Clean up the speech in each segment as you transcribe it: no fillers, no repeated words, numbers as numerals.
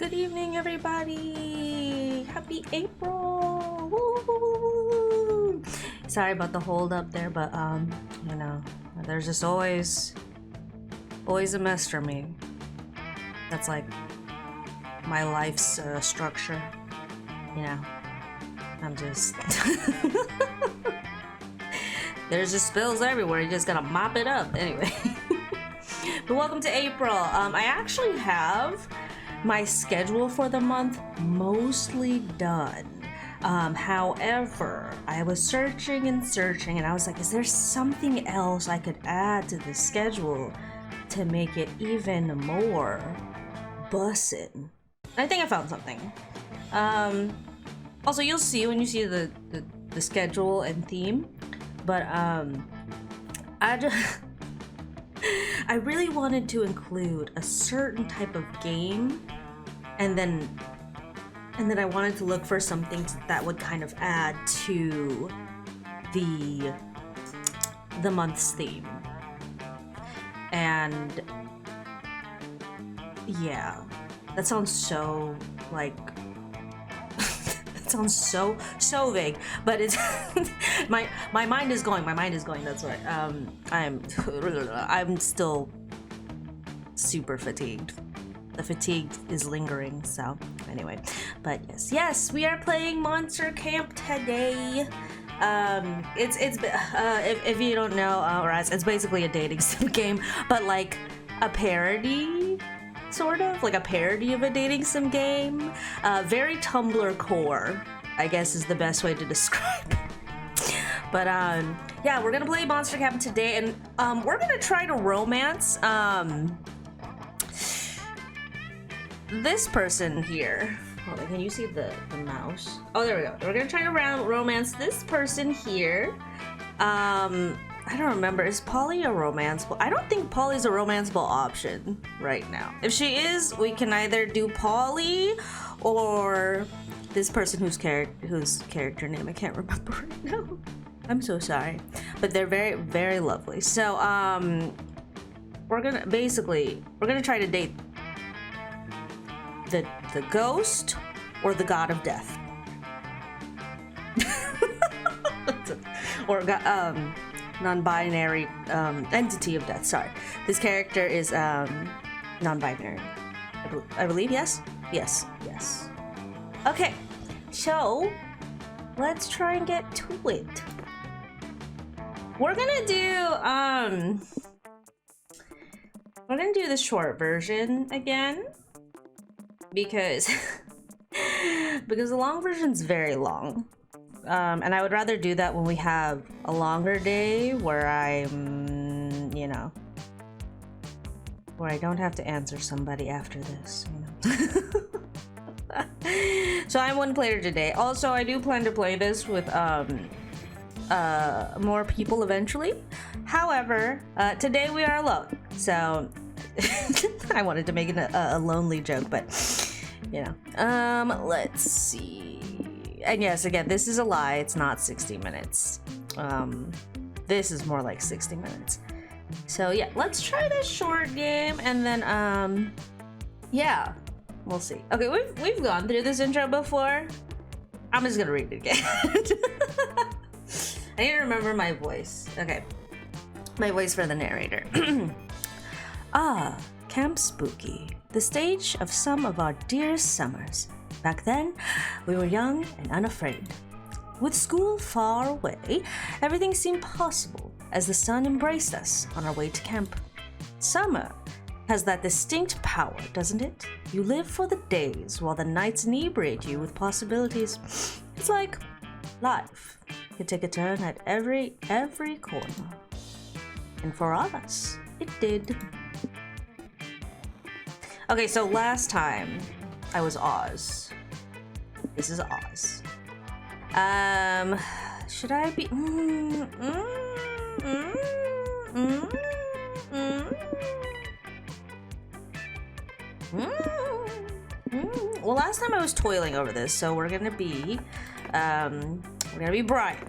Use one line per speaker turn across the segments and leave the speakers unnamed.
Good evening, everybody. Happy April. Woo! Sorry about the hold up there, but you know, there's just always a mess for me. That's like my life's structure. You know, I'm just there's just spills everywhere. You just gotta mop it up. Anyway, but welcome to April. I actually have my schedule for the month mostly done. However, I was searching and I was like, is there something else I could add to the schedule to make it even more bussin'? I think I found something. Also, you'll see when you see the schedule and theme, but I really wanted to include a certain type of game, and then I wanted to look for something that would kind of add to the month's theme. And yeah, that sounds so like sounds so vague, but it's my mind is going. That's what I'm still super fatigued. The fatigue is lingering, so anyway. But yes, we are playing Monster Camp today. If you don't know, it's basically a dating sim game, but like a parody, sort of like a parody of a dating sim game. Very Tumblr core, I guess, is the best way to describe it. But yeah, we're gonna play Monster Camp today, and we're gonna try to romance this person here. Hold on, can you see the mouse? Oh, there we go. We're gonna try to romance this person here. I don't remember. Is Polly a romanceable? I don't think Polly's a romanceable option right now. If she is, we can either do Polly or this person whose character name I can't remember right now. I'm so sorry, but they're very, very lovely. So we're gonna try to date the ghost or the god of death. Or non-binary entity of death. Sorry, this character is non-binary. I believe. Yes. Okay, so let's try and get to it. We're gonna do the short version again because the long version's very long. And I would rather do that when we have a longer day where I'm, you know, where I don't have to answer somebody after this, you know. So I'm one player today. Also, I do plan to play this with more people eventually. However, today we are alone. So I wanted to make it a lonely joke, but you know. Let's see. And yes, again, this is a lie. It's not 60 minutes. This is more like 60 minutes. So yeah, let's try this short game, and then yeah, we'll see. Okay, we've gone through this intro before. I'm just gonna read it again. I need to remember my voice. Okay, my voice for the narrator. Camp Spooky, the stage of some of our dearest summers. Back then, we were young and unafraid. With school far away, everything seemed possible as the sun embraced us on our way to camp. Summer has that distinct power, doesn't it? You live for the days while the nights inebriate you with possibilities. It's like life could take a turn at every corner. And for us, it did. Okay, so last time I was Oz. This is Oz. Should I be? Well, last time I was toiling over this, so we're gonna be Brian.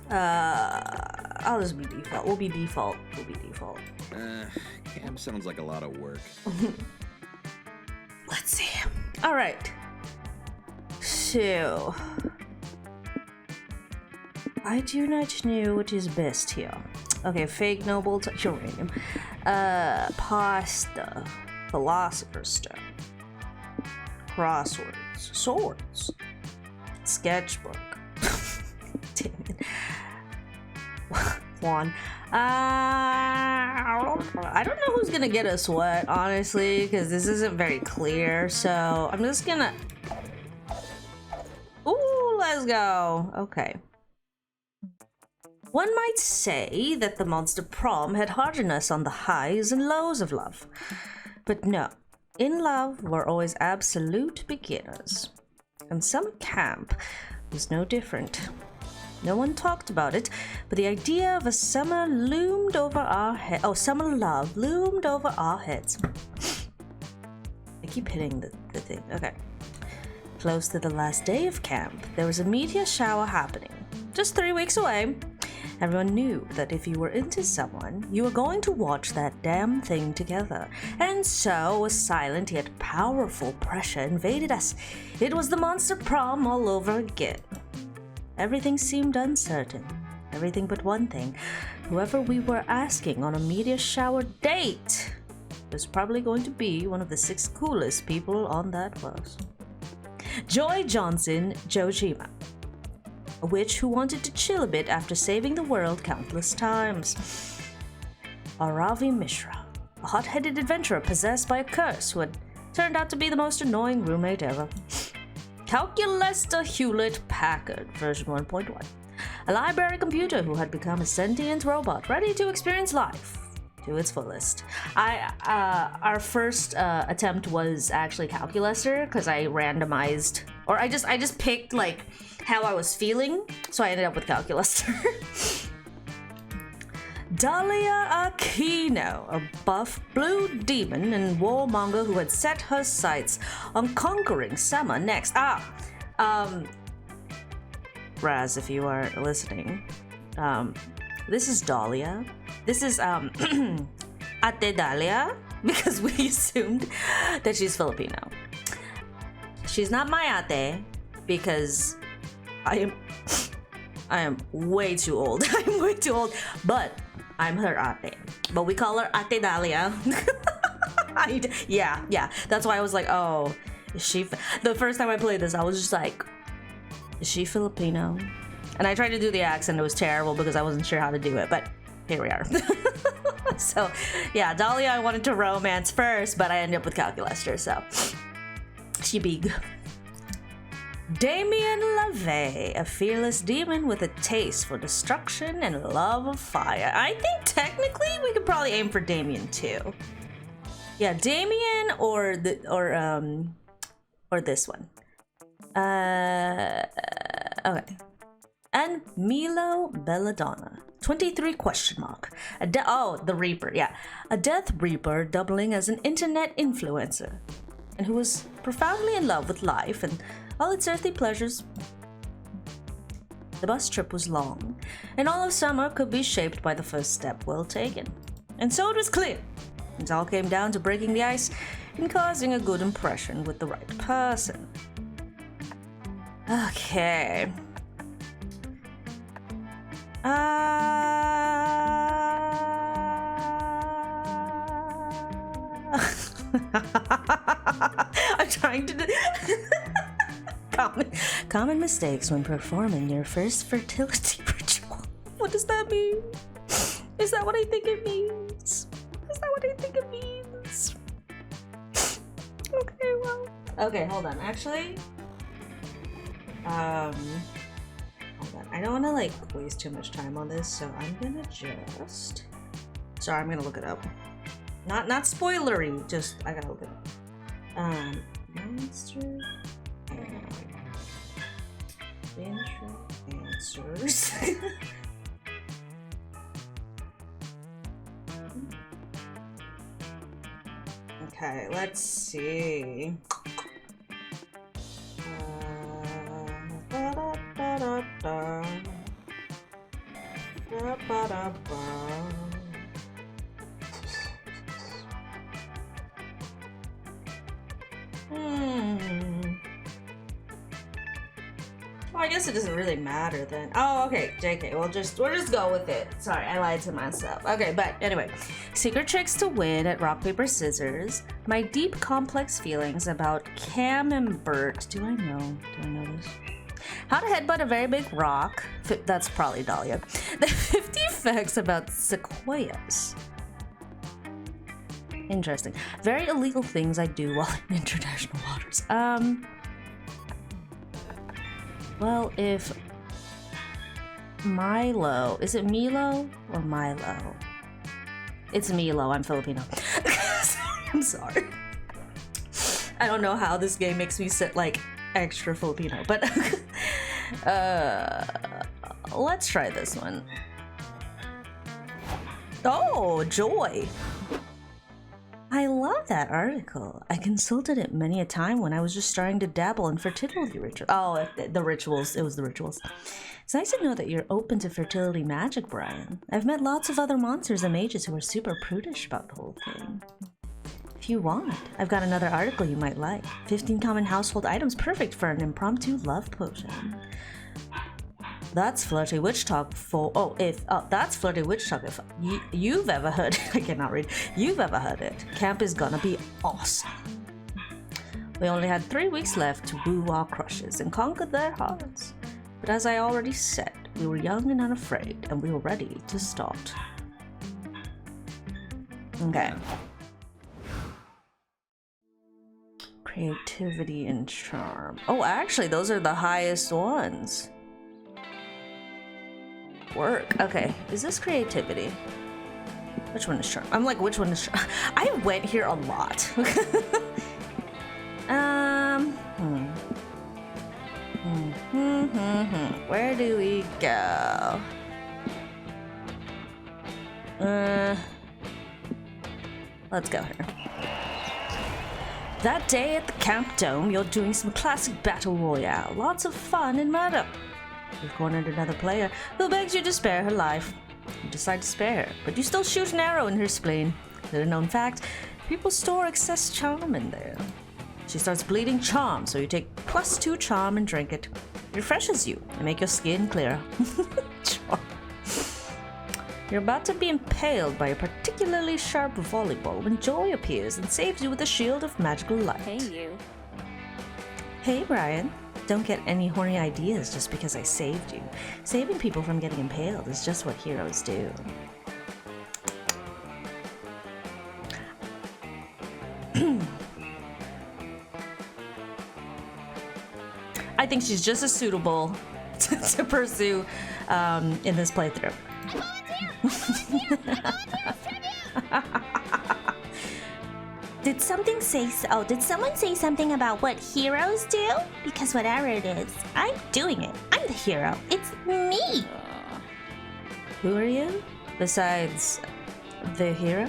I'll just be default. We'll be default.
Camp sounds like a lot of work.
Let's see. All right. So, I do not know what is best here. Okay, fake noble uranium. Pasta. Philosopher's stone. Crosswords. Swords. Sketchbook. Damn it. Juan. I don't know who's gonna get us what, honestly, because this isn't very clear. So I'm just gonna. Ooh, let's go. Okay. One might say that the monster prom had hardened us on the highs and lows of love. But no, in love, we're always absolute beginners. And summer camp was no different. No one talked about it, but the idea of a summer loomed over our heads. Oh, summer love loomed over our heads. I keep hitting the thing. Okay. Close to the last day of camp, there was a meteor shower happening. Just 3 weeks away. Everyone knew that if you were into someone, you were going to watch that damn thing together. And so a silent yet powerful pressure invaded us. It was the monster prom all over again. Everything seemed uncertain. Everything but one thing. Whoever we were asking on a meteor shower date was probably going to be one of the 6 coolest people on that bus. Joy Johnson Jojima, a witch who wanted to chill a bit after saving the world countless times. Aravi Mishra, a hot-headed adventurer possessed by a curse who had turned out to be the most annoying roommate ever. Calculester Hewlett-Packard, version 1.1. A library computer who had become a sentient robot ready to experience life to its fullest. Our first attempt was actually Calculester because I randomized, or I just picked like how I was feeling, so I ended up with Calculester. Dahlia Aquino, a buff blue demon and warmonger who had set her sights on conquering summer next. Raz, if you are listening, this is Dahlia. This is Ate Dahlia, because we assumed that she's Filipino. She's not my ate because I am way too old. I'm way too old, but I'm her ate. But we call her Ate Dahlia. Yeah. That's why I was like, oh, is she? The first time I played this, I was just like, is she Filipino? And I tried to do the accent. It was terrible because I wasn't sure how to do it, but here we are. So, yeah, Dahlia I wanted to romance first, but I ended up with Calculester, so she big. Damien LaVey, a fearless demon with a taste for destruction and love of fire. I think technically we could probably aim for Damien too. Yeah, Damien or this one. Okay. And Milo Belladonna, 23 question mark. The Reaper, yeah. A Death Reaper doubling as an internet influencer, and who was profoundly in love with life and all its earthly pleasures. The bus trip was long, and all of summer could be shaped by the first step well taken. And so it was clear. It all came down to breaking the ice and causing a good impression with the right person. Okay. I'm trying to common mistakes when performing your first fertility ritual. What does that mean? Is that what I think it means? Is that what I think it means? Okay, well. Okay, hold on. Actually, hold on. I don't want to like waste too much time on this, so I'm gonna just. Sorry, I'm gonna look it up. Not spoilery. Just I gotta look it up. Monster answers. Okay, let's see. I guess it doesn't really matter then. Oh, okay, JK, we'll just go with it. Sorry, I lied to myself. Okay, but anyway. Secret tricks to win at rock, paper, scissors. My deep, complex feelings about Cam and Bert. Do I know this? How to headbutt a very big rock. That's probably Dahlia. The 50 facts about sequoias. Interesting. Very illegal things I do while in international waters. Well, if Milo, is it Milo or Milo? It's Milo, I'm Filipino. I'm sorry. I don't know how this game makes me sit like extra Filipino, but let's try this one. Oh, joy. I love that article. I consulted it many a time when I was just starting to dabble in fertility rituals. Oh, the rituals. It was the rituals. It's nice to know that you're open to fertility magic, Brian. I've met lots of other monsters and mages who are super prudish about the whole thing. If you want, I've got another article you might like. 15 common household items perfect for an impromptu love potion. That's flirty witch talk for. That's flirty witch talk if you've ever heard it. I cannot read. You've ever heard it. Camp is gonna be awesome. We only had 3 weeks left to woo our crushes and conquer their hearts. But as I already said, we were young and unafraid, and we were ready to start. Okay. Creativity and charm. Oh, actually, those are the highest ones. Work. Okay, is this creativity? Which one is charm? I'm like, which one is charm? I went here a lot. Where do we go? Let's go here. That day at the Camp Dome, you're doing some classic battle royale. Lots of fun and murder. You've cornered another player who begs you to spare her life. You decide to spare her, but you still shoot an arrow in her spleen. Little known fact, people store excess charm in there. She starts bleeding charm, so you take +2 charm and drink it. It refreshes you and make your skin clearer. You're about to be impaled by a particularly sharp volleyball when Joy appears and saves you with a shield of magical light.
Hey, you.
Hey, Brian. Don't get any horny ideas just because I saved you. Saving people from getting impaled is just what heroes do. I think she's just as suitable to pursue in this playthrough.
Did someone say something about what heroes do? Because whatever it is, I'm doing it. I'm the hero. It's me.
Who are you? Besides the hero?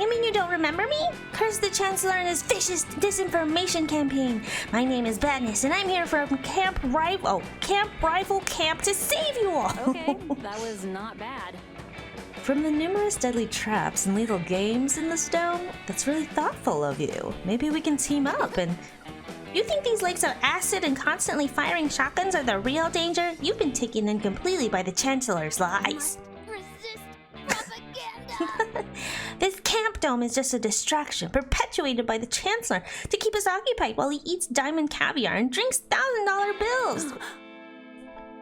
You mean you don't remember me? Curse the Chancellor and his vicious disinformation campaign. My name is Badness, and I'm here from Camp Rifle Camp to save you all.
Okay, that was not bad.
From the numerous deadly traps and lethal games in this dome, that's really thoughtful of you. Maybe we can team up and...
You think these lakes of acid and constantly firing shotguns are the real danger? You've been taken in completely by the Chancellor's lies.
Resist propaganda!
This camp dome is just a distraction perpetuated by the Chancellor to keep us occupied while he eats diamond caviar and drinks $1,000 bills.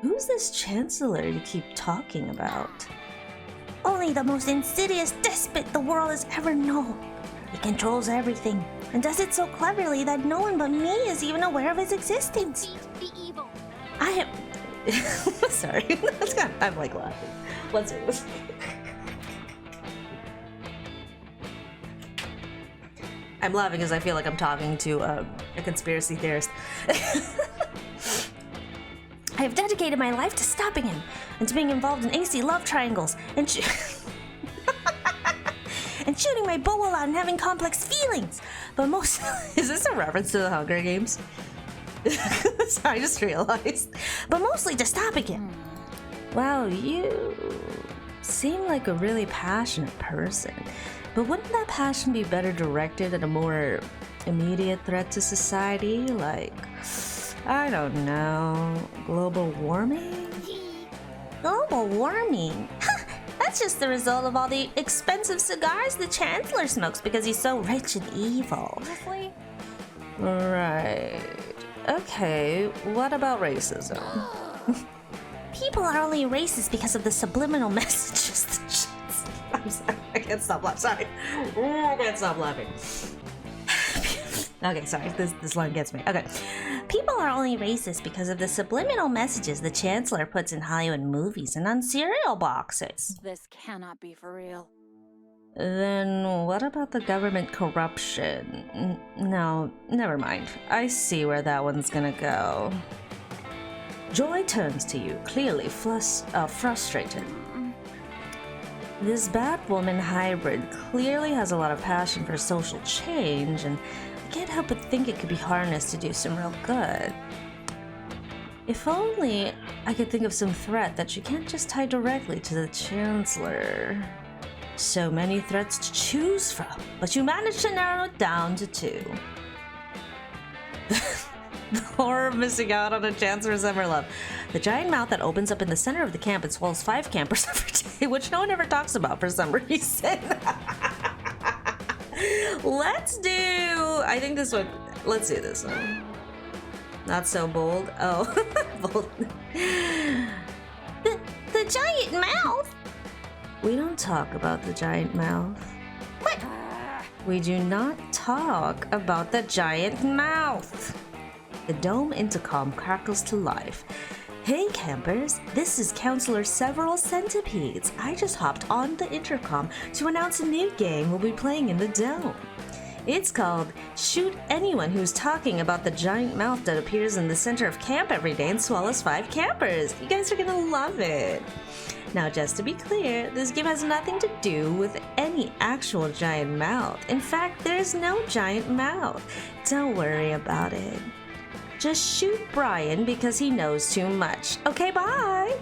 Who's this Chancellor you keep talking about?
Only the most insidious despot the world has ever known. He controls everything and does it so cleverly that no one but me is even aware of his existence.
Defeat the evil.
I am...
Sorry, I'm like laughing. Let's do this. I'm laughing because I feel like I'm talking to a conspiracy theorist.
I have dedicated my life to stopping him and to being involved in angsty love triangles and and shooting my bow out and having complex feelings. But most
Is this a reference to the Hunger Games? I just realized.
But mostly to stopping him.
Wow, you seem like a really passionate person. But wouldn't that passion be better directed at a more immediate threat to society, like I don't know. Global warming?
Global warming? That's just the result of all the expensive cigars the Chancellor smokes because he's so rich and evil.
Honestly,
Right. Okay, what about racism?
People are only racist because of the subliminal messages.
I'm sorry, I can't stop laughing. Sorry. I can't stop laughing. Okay, sorry, this line gets me. Okay.
People are only racist because of the subliminal messages the Chancellor puts in Hollywood movies and on cereal boxes.
this cannot be for real.
Then what about the government corruption? No, never mind. I see where that one's gonna go. Joy turns to you, clearly frustrated. This Batwoman hybrid clearly has a lot of passion for social change, and I can't help but think it could be harnessed to do some real good. If only I could think of some threat that you can't just tie directly to the Chancellor. So many threats to choose from, but you managed to narrow it down to 2. The horror of missing out on a Chancellor's ever love. The giant mouth that opens up in the center of the camp and swallows 5 campers every day, which no one ever talks about for some reason. Let's do... I think this one... Let's do this one. Not so bold. Oh, bold.
The giant mouth?
We don't talk about the giant mouth.
What?
We do not talk about the giant mouth. The dome intercom crackles to life. Hey campers, this is Counselor Several Centipedes. I just hopped on the intercom to announce a new game we'll be playing in the dome. It's called Shoot Anyone Who's Talking About the Giant Mouth that appears in the center of camp every day and swallows 5 campers. You guys are gonna love it. Now, just to be clear, this game has nothing to do with any actual giant mouth. In fact, there's no giant mouth. Don't worry about it. Just shoot Brian because he knows too much. Okay, bye!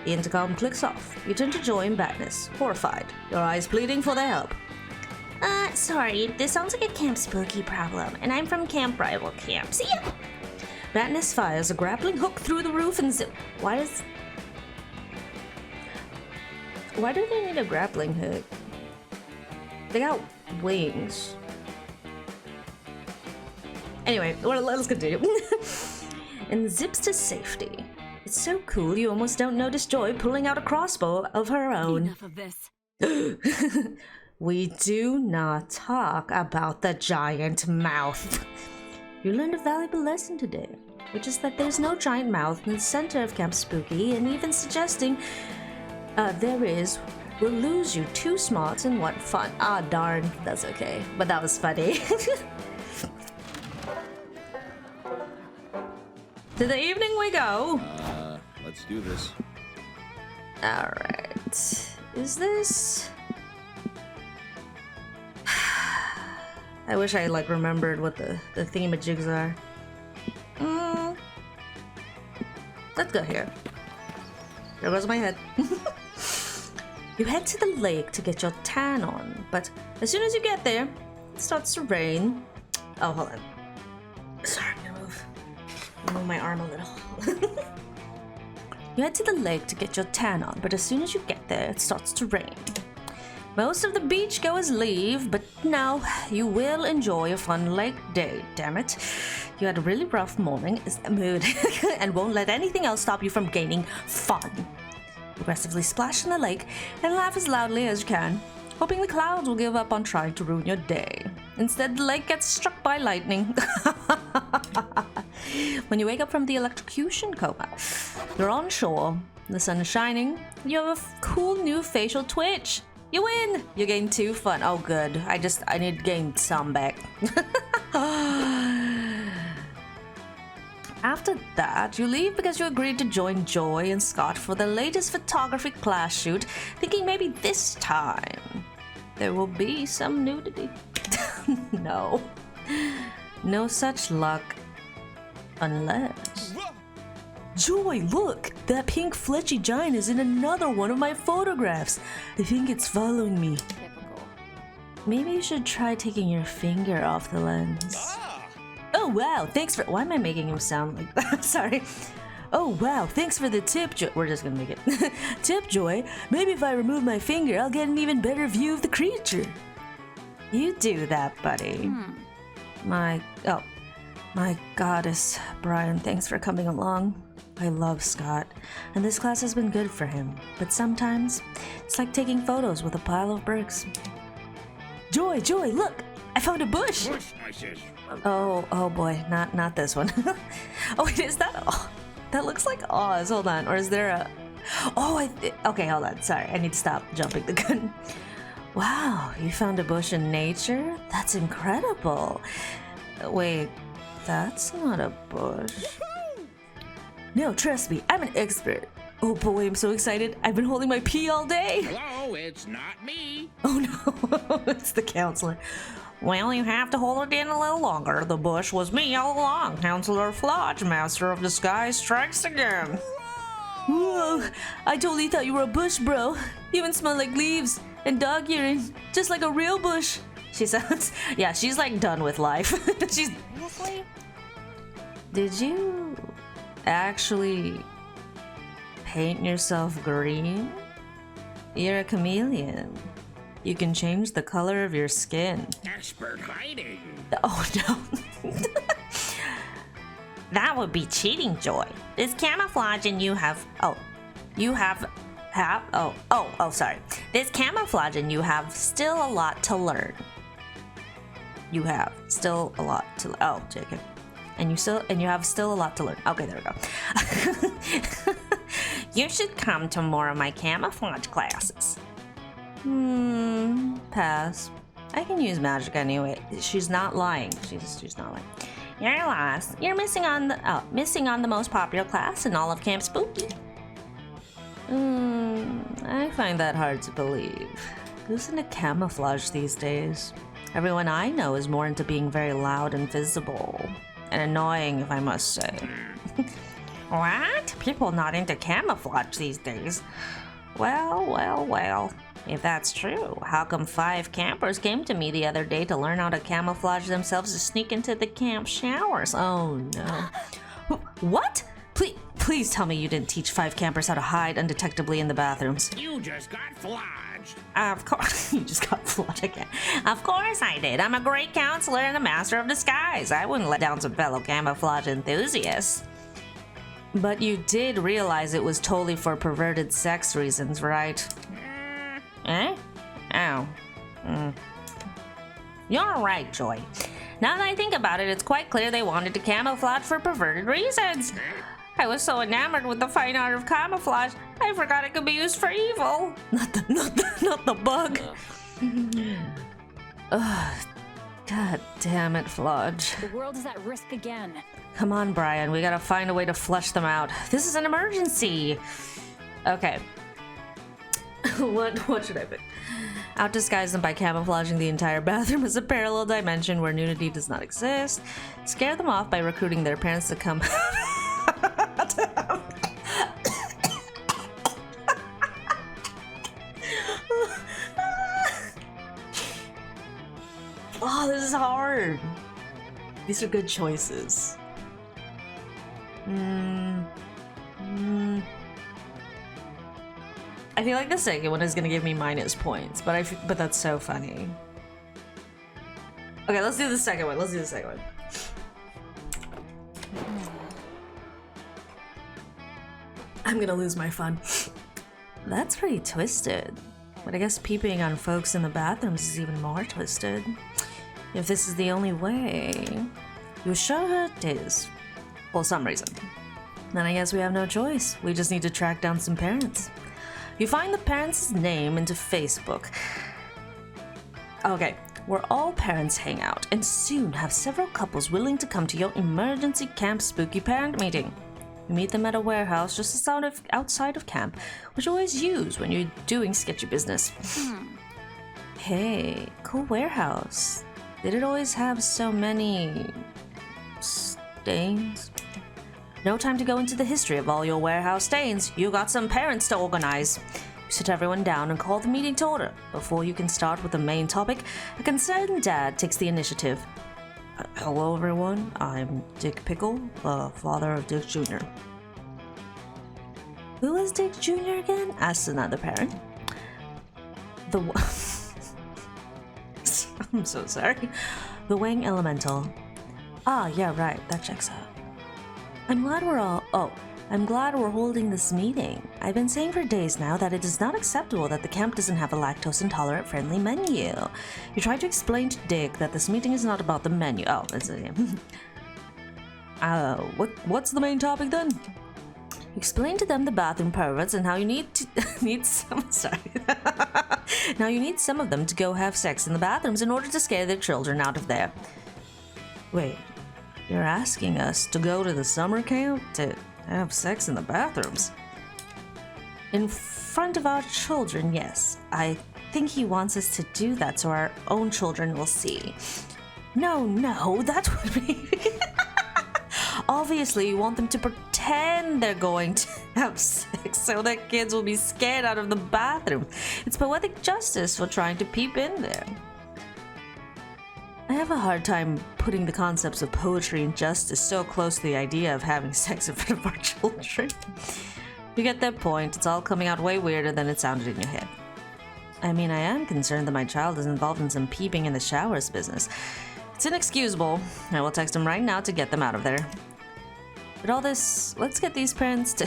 The intercom clicks off. You turn to Joy and Badness, horrified, your eyes pleading for their help.
Sorry, this sounds like a Camp Spooky problem, and I'm from Camp Rival Camp. See ya!
Badness fires a grappling hook through the roof and zip. Why do they need a grappling hook? They got wings. Anyway, let's continue. And zips to safety. It's so cool you almost don't notice Joy pulling out a crossbow of her own.
Enough of this.
We do not talk about the giant mouth. You learned a valuable lesson today, which is that there's no giant mouth in the center of Camp Spooky, and even suggesting there is will lose you 2 smarts and 1 fun. Ah, darn, that's okay. But that was funny. To the evening we go.
Let's do this.
Alright. Is this... I wish I remembered what the themajigs are. Let's go here. There goes my head. You head to the lake to get your tan on, but as soon as you get there, it starts to rain. Oh, hold on. Sorry, I'm gonna move my arm a little. You head to the lake to get your tan on, but as soon as you get there, it starts to rain. Most of the beachgoers leave, but no, you will enjoy a fun lake day, damn it. You had a really rough morning, mood, and won't let anything else stop you from gaining fun. Aggressively splash in the lake and laugh as loudly as you can, hoping the clouds will give up on trying to ruin your day. Instead, the lake gets struck by lightning. When you wake up from the electrocution coma, you're on shore, the sun is shining, you have a cool new facial twitch. You win! You gain 2 fun. Oh, good. I need to gain some back. After that, you leave because you agreed to join Joy and Scott for the latest photography class shoot, thinking maybe this time there will be some nudity. No. No such luck. Unless... Joy, look! That pink fleshy giant is in another one of my photographs. I think it's following me.
Typical.
Maybe you should try taking your finger off the lens. Oh wow, thanks for. Why am I making him sound like that? Sorry. Oh wow, thanks for the tip, Joy. We're just gonna make it. Tip, Joy. Maybe if I remove my finger, I'll get an even better view of the creature. You do that, buddy. My goddess, Brian, thanks for coming along. I love Scott, and this class has been good for him, but sometimes it's like taking photos with a pile of bricks. Joy, look! I found a bush!
Bush noises.
Oh boy, not this one. Oh wait, is that? Oh, that looks like Oz. Hold on, or is there a? Oh, okay, hold on. Sorry, I need to stop jumping the gun. Wow, you found a bush in nature? That's incredible. Wait, that's not a bush. No, trust me, I'm an expert. Oh boy, I'm so excited. I've been holding my pee all day.
Hello, it's not me.
Oh no, it's the counselor. Well, you have to hold it in a little longer. The bush was me all along. Counselor Flodge, Master of Disguise, strikes again. Whoa, I totally thought you were a bush, bro. You even smell like leaves and dog urine, just like a real bush. She sounds, yeah, she's like done with life. She's.
Seriously?
Did you actually paint yourself green? You're a chameleon. You can change the color of your skin.
Expert hiding.
Oh no.
That would be cheating, Joy. This camouflage and you have... sorry. This camouflage and you have still a lot to learn. You have still a lot to... Oh, JK. And you have still a lot to learn. Okay, there we go. You should come to more of my camouflage classes. Pass. I can use magic anyway. She's not lying. She's not lying. You're lost. You're missing on the most popular class in all of Camp Spooky.
I find that hard to believe. Who's into camouflage these days? Everyone I know is more into being very loud and visible. And annoying, if I must say.
What? People not into camouflage these days. Well. If that's true, how come 5 campers came to me the other day to learn how to camouflage themselves to sneak into the camp showers?
Oh no. What? Please tell me you didn't teach 5 campers how to hide undetectably in the bathrooms.
You just got flodged.
Of course. You just got flooded again.
Of course I did. I'm a great counselor and a master of disguise. I wouldn't let down some fellow camouflage enthusiasts.
But you did realize it was totally for perverted sex reasons, right?
Eh? Oh. You're right, Joy. Now that I think about it, it's quite clear they wanted to camouflage for perverted reasons. I was so enamored with the fine art of camouflage, I forgot it could be used for evil.
Not the bug. Ugh. God damn it, Flodge.
The world is at risk again.
Come on, Brian. We gotta find a way to flush them out. This is an emergency. Okay. What should I pick? Outdisguise them by camouflaging the entire bathroom as a parallel dimension where nudity does not exist. Scare them off by recruiting their parents to come. Oh, this is hard. These are good choices. I feel like the second one is gonna give me minus points, but that's so funny. Okay, let's do the second one. I'm gonna lose my fun. That's pretty twisted. But I guess peeping on folks in the bathrooms is even more twisted. If this is the only way, you sure it is. For some reason. Then I guess we have no choice. We just need to track down some parents. You find the parents' name into Facebook. Okay, where all parents hang out and soon have several couples willing to come to your emergency Camp Spooky parent meeting. You meet them at a warehouse just outside of camp, which you always use when you're doing sketchy business. Hey, cool warehouse. Did it always have so many stains? No time to go into the history of all your warehouse stains. You got some parents to organize. You sit everyone down and call the meeting to order. Before you can start with the main topic, a concerned dad takes the initiative. Hello everyone, I'm Dick Pickle, father of Dick Jr.
Who is Dick Jr. again? Asked another parent.
I'm so sorry.
The Wang Elemental. Ah, yeah, right, that checks out. I'm glad we're holding this meeting. I've been saying for days now that it is not acceptable that the camp doesn't have a lactose-intolerant friendly menu. You tried to explain to Dick that this meeting is not about the menu. Oh, it's
what's the main topic then?
Explain to them the bathroom perverts and how you need now you need some of them to go have sex in the bathrooms in order to scare their children out of there.
Wait, you're asking us to go to the summer camp to have sex in the bathrooms?
In front of our children, yes. I think he wants us to do that so our own children will see. No, that would be... Obviously, you want them to pretend they're going to have sex so their kids will be scared out of the bathroom. It's poetic justice for trying to peep in there. I have a hard time putting the concepts of poetry and justice so close to the idea of having sex in front of our children. You get that point. It's all coming out way weirder than it sounded in your head. I mean, I am concerned that my child is involved in some peeping in the showers business. It's inexcusable. I will text him right now to get them out of there. But all this, let's get these parents to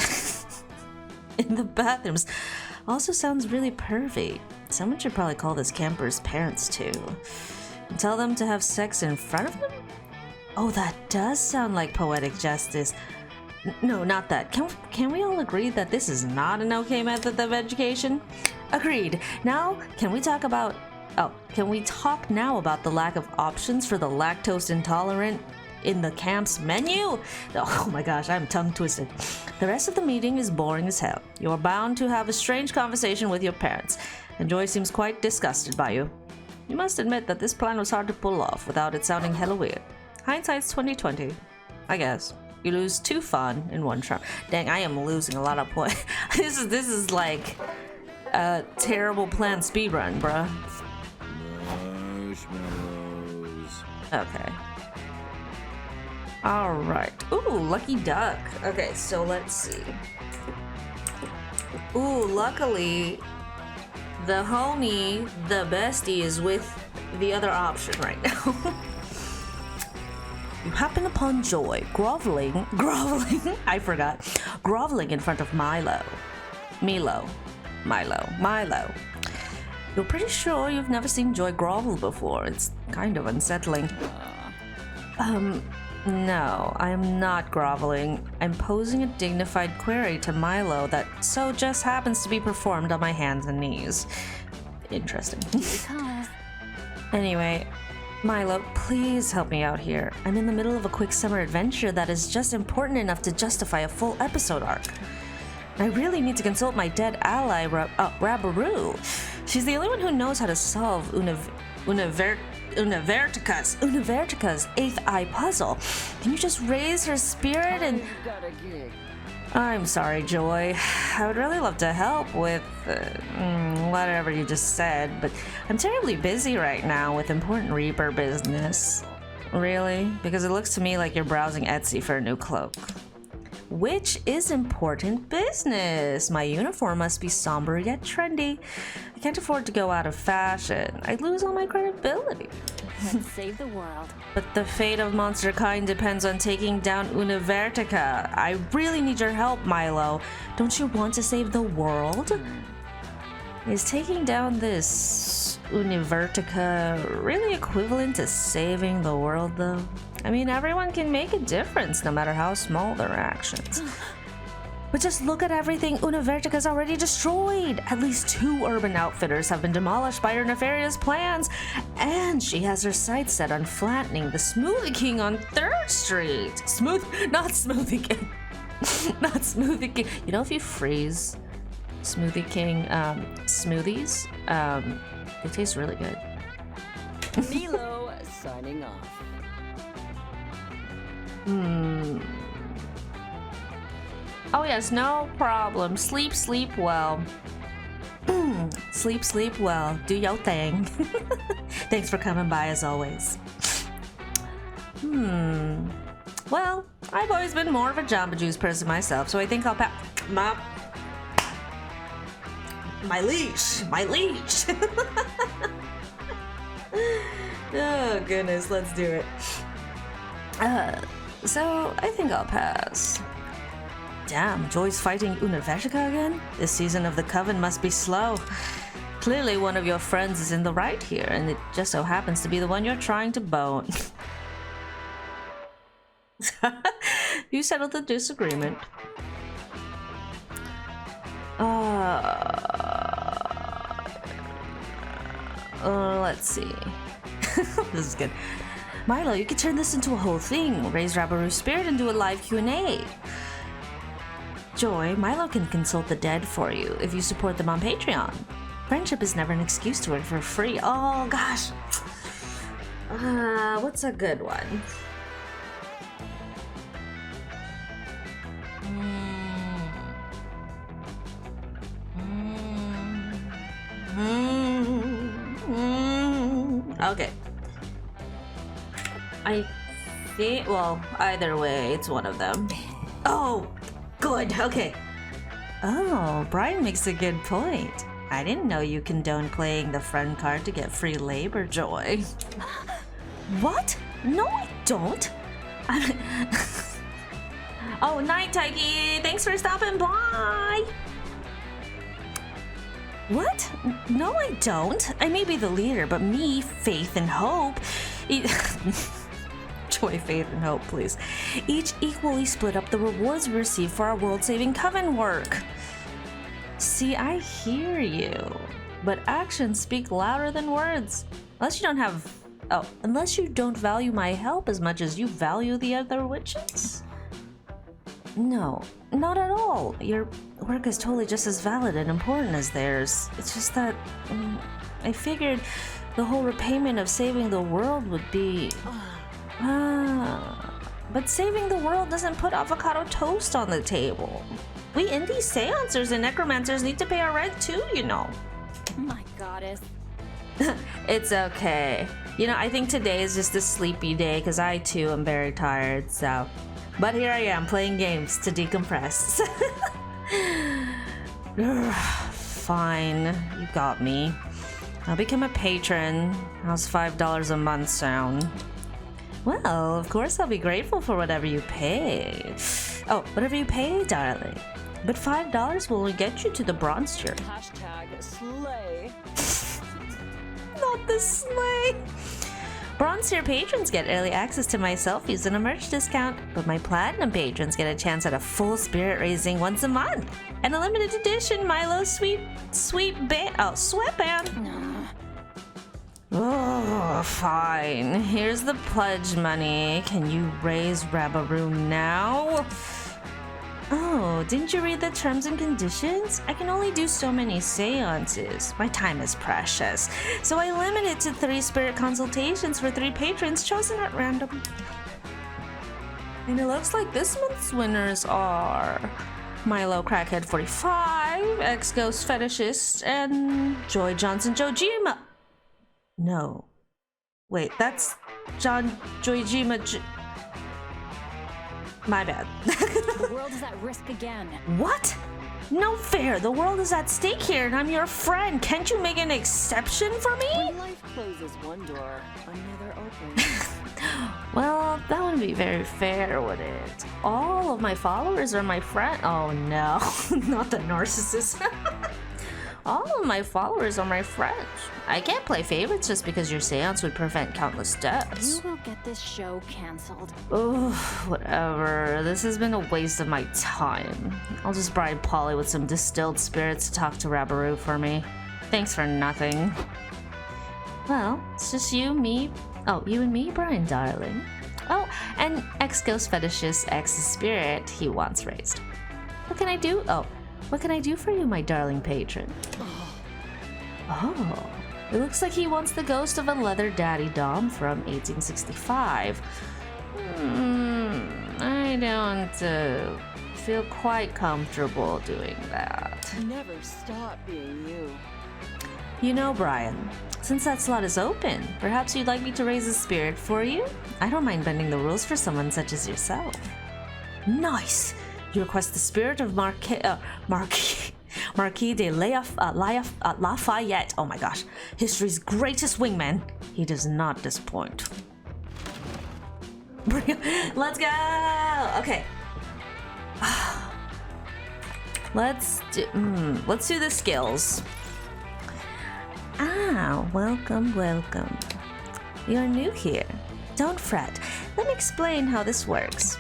in the bathrooms, also sounds really pervy. Someone should probably call this camper's parents too. And tell them to have sex in front of them? Oh, that does sound like poetic justice. No, not that. Can we all agree that this is not an okay method of education? Agreed. Now, can we talk now about the lack of options for the lactose intolerant in the camp's menu? Oh my gosh, I'm tongue twisted. The rest of the meeting is boring as hell. You're bound to have a strange conversation with your parents, and Joy seems quite disgusted by you. You must admit that this plan was hard to pull off without it sounding hella weird. Hindsight's 2020, I guess. You lose 2 fun in 1 charm. Dang, I am losing a lot of points. This is like a terrible planned speedrun, bruh.
Marshmallows.
Okay. Alright. Ooh, lucky duck. Okay, so let's see. Ooh, luckily, the homie, the bestie, is with the other option right now. You happen upon Joy groveling, I forgot, groveling in front of Milo. You're pretty sure you've never seen Joy grovel before. It's kind of unsettling. No, I am not groveling. I'm posing a dignified query to Milo that so just happens to be performed on my hands and knees. Interesting. Anyway, Milo, please help me out here. I'm in the middle of a quick summer adventure that is just important enough to justify a full episode arc. I really need to consult my dead ally, Rabaroo. She's the only one who knows how to solve Univertica's 8th eye puzzle. Can you just raise her spirit and... I'm sorry, Joy. I would really love to help with whatever you just said, but I'm terribly busy right now with important Reaper business. Really? Because it looks to me like you're browsing Etsy for a new cloak. Which is important business. My uniform must be somber yet trendy. I can't afford to go out of fashion. I'd lose all my credibility.
Let's save the world.
But the fate of monster kind depends on taking down Univertica. I really need your help, Milo. Don't you want to save the world? Is taking down this Univertica really equivalent to saving the world, though? I mean, everyone can make a difference, no matter how small their actions. But just look at everything Univertica's already destroyed! At least 2 urban outfitters have been demolished by her nefarious plans, and she has her sights set on flattening the Smoothie King on 3rd Street! Not Smoothie King. Not Smoothie King. You know, if you freeze Smoothie King smoothies, they taste really good.
Milo signing off.
Oh yes, no problem. Sleep well. Sleep well. Do your thing. Thanks for coming by as always. Well, I've always been more of a Jamba Juice person myself, so I think I'll my leash! My leash! Oh, goodness, let's do it. So I think I'll pass. Damn, Joy's fighting Univershika again? This season of the Coven must be slow. Clearly one of your friends is in the right here, and it just so happens to be the one you're trying to bone. You settled the disagreement. Let's see. This is good. Milo, you could turn this into a whole thing. Raise Rabaru's spirit and do a live Q&A. Joy, Milo can consult the dead for you if you support them on Patreon. Friendship is never an excuse to work for free. Oh, gosh. What's a good one? Okay. I think, well, either way, it's one of them. Oh, good, okay. Oh, Brian makes a good point. I didn't know you condone playing the friend card to get free labor, Joy. What? No, I don't. Oh, night, Taiki. Thanks for stopping by. What? No, I don't. I may be the leader, but me, Faith, and Hope... Joy, Faith, and Hope, please. Each equally split up the rewards we receive for our world-saving Coven work. See, I hear you. But actions speak louder than words. Unless you don't value my help as much as you value the other witches? No, not at all. Your work is totally just as valid and important as theirs. It's just that I figured the whole repayment of saving the world would be... but saving the world doesn't put avocado toast on the table. We indie seancers and necromancers need to pay our rent too, you know.
My goddess.
It's okay. You know, I think today is just a sleepy day because I too am very tired, so... But here I am playing games to decompress. Fine, you got me. I'll become a patron. How's $5 a month sound? Well, of course I'll be grateful for whatever you pay. Oh, whatever you pay, darling. But $5 will only get you to the bronze tier.
Hashtag slay.
Not the sleigh. Bronze tier patrons get early access to my selfies and a merch discount, but my platinum patrons get a chance at a full spirit raising once a month and a limited edition Milo sweatband. Oh, fine. Here's the pledge money. Can you raise Rabaru now? Oh, didn't you read the terms and conditions? I can only do so many seances. My time is precious. So I limit it to 3 spirit consultations for 3 patrons chosen at random. And it looks like this month's winners are Milo Crackhead 45, Ex-Ghost Fetishist, and Joy Johnson Jojima. No. Wait, that's John Joijima. My bad.
The world is at risk again.
What? No fair. The world is at stake here and I'm your friend. Can't you make an exception for me?
When life closes one door, another opens.
Well, that wouldn't be very fair, would it? All of my followers are my friend. Oh no, not the narcissist. All of my followers are my friends. I can't play favorites just because your seance would prevent countless deaths.
You will get this show canceled.
Oh, whatever. This has been a waste of my time. I'll just bribe Polly with some distilled spirits to talk to Rabaru for me. Thanks for nothing. Well, it's just you, me. Oh, you and me, Brian, darling. Oh, and ex-ghost fetishist ex-spirit he wants raised. What can I do? Oh, what can I do for you, my darling patron? Oh, it looks like he wants the ghost of a leather daddy dom from 1865. I don't feel quite comfortable doing that.
Never stop being you.
You know, Brian, since that slot is open, perhaps you'd like me to raise a spirit for you? I don't mind bending the rules for someone such as yourself. Nice! You request the spirit of Marquis de Lafayette. Oh my gosh. History's greatest wingman. He does not disappoint. Let's go! Okay. Let's do the skills.
Ah, welcome, welcome. You're new here. Don't fret. Let me explain how this works.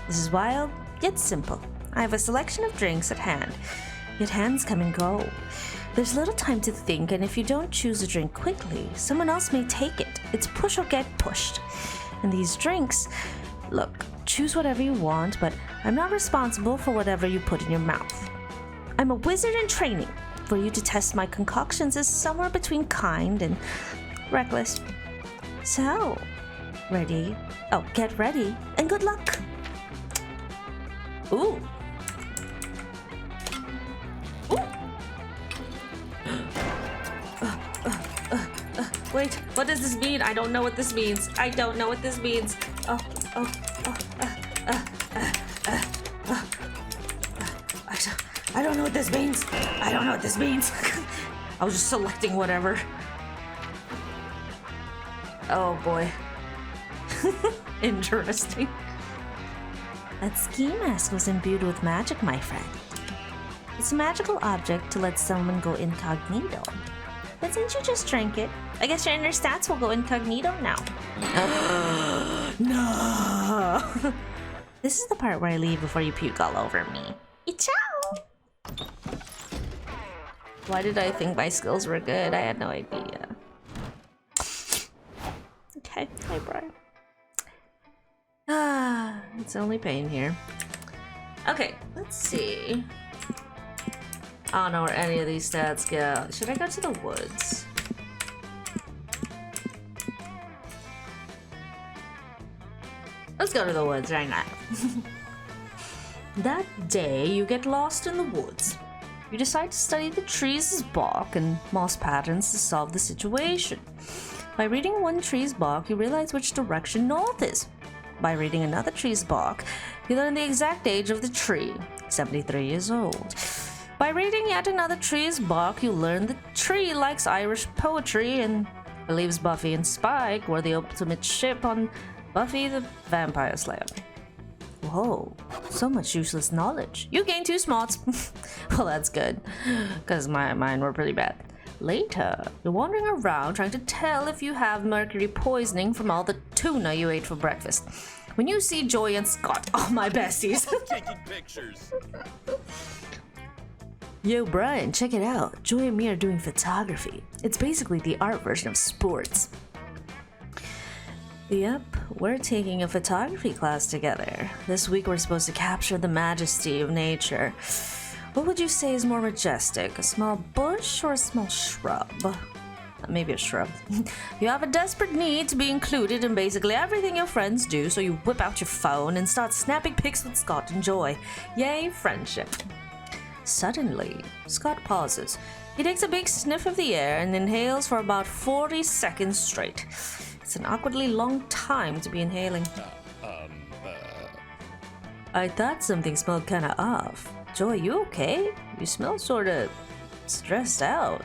This is wild, yet simple. I have a selection of drinks at hand, yet hands come and go. There's little time to think, and if you don't choose a drink quickly, someone else may take it. It's push or get pushed. And these drinks, look, choose whatever you want, but I'm not responsible for whatever you put in your mouth. I'm a wizard in training. For you to test my concoctions is somewhere between kind and reckless. So, ready? Oh, get ready, and good luck.
Ooh. Ooh. Wait, what does this mean? I don't know what this means. I don't know what this means. I don't know what this means. I don't know what this means. I was just selecting whatever. Oh boy. Interesting.
That ski mask was imbued with magic, my friend. It's a magical object to let someone go incognito. But since you just drank it, I guess your inner stats will go incognito now.
No.
This is the part where I leave before you puke all over me. Ciao!
Why did I think my skills were good? I had no idea. Okay, hi Brian. It's only pain here. Okay, let's see. I don't know where any of these stats go. Should I go to the woods? Let's go to the woods right now. That day, you get lost in the woods. You decide to study the trees' bark and moss patterns to solve the situation. By reading one tree's bark, you realize which direction north is. By reading another tree's bark, you learn the exact age of the tree, 73 years old. By reading yet another tree's bark, you learn the tree likes Irish poetry and believes Buffy and Spike were the ultimate ship on Buffy the Vampire Slayer. Whoa, so much useless knowledge. You gain 2 smarts. Well, that's good, because mine were pretty bad. Later, you're wandering around trying to tell if you have mercury poisoning from all the tuna you ate for breakfast. When you see Joy and Scott, oh my besties.
Taking pictures.
Yo, Brian, check it out. Joy and me are doing photography. It's basically the art version of sports. Yep, we're taking a photography class together. This week we're supposed to capture the majesty of nature. What would you say is more majestic, a small bush or a small shrub? Maybe a shrub. You have a desperate need to be included in basically everything your friends do, so you whip out your phone and start snapping pics with Scott and Joy. Yay, friendship. Suddenly, Scott pauses. He takes a big sniff of the air and inhales for about 40 seconds straight. It's an awkwardly long time to be inhaling. I thought something smelled kinda off. Joy, you okay? You smell sorta stressed out.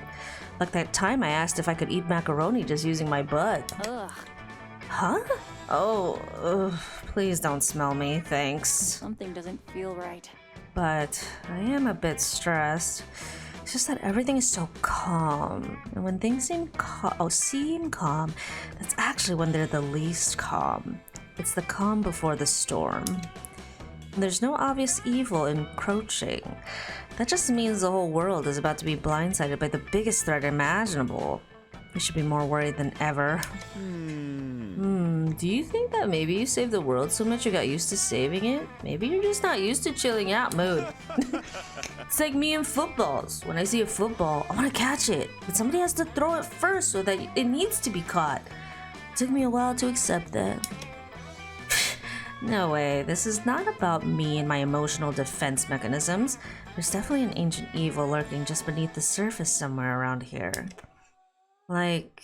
Like that time I asked if I could eat macaroni just using my butt.
Ugh,
Huh? Oh, ugh, please don't smell me, thanks.
something doesn't feel right.
But I am a bit stressed. It's just that everything is so calm. And when things seem calm, that's actually when they're the least calm. It's the calm before the storm. There's no obvious evil encroaching. That just means the whole world is about to be blindsided by the biggest threat imaginable. We should be more worried than ever. Do you think that maybe you saved the world so much you got used to saving it? Maybe you're just not used to chilling out mood. It's like me and footballs. When I see a football, I want to catch it. But somebody has to throw it first so that it needs to be caught. It took me a while to accept that. No way, this is not about me and my emotional defense mechanisms. There's definitely an ancient evil lurking just beneath the surface somewhere around here. Like,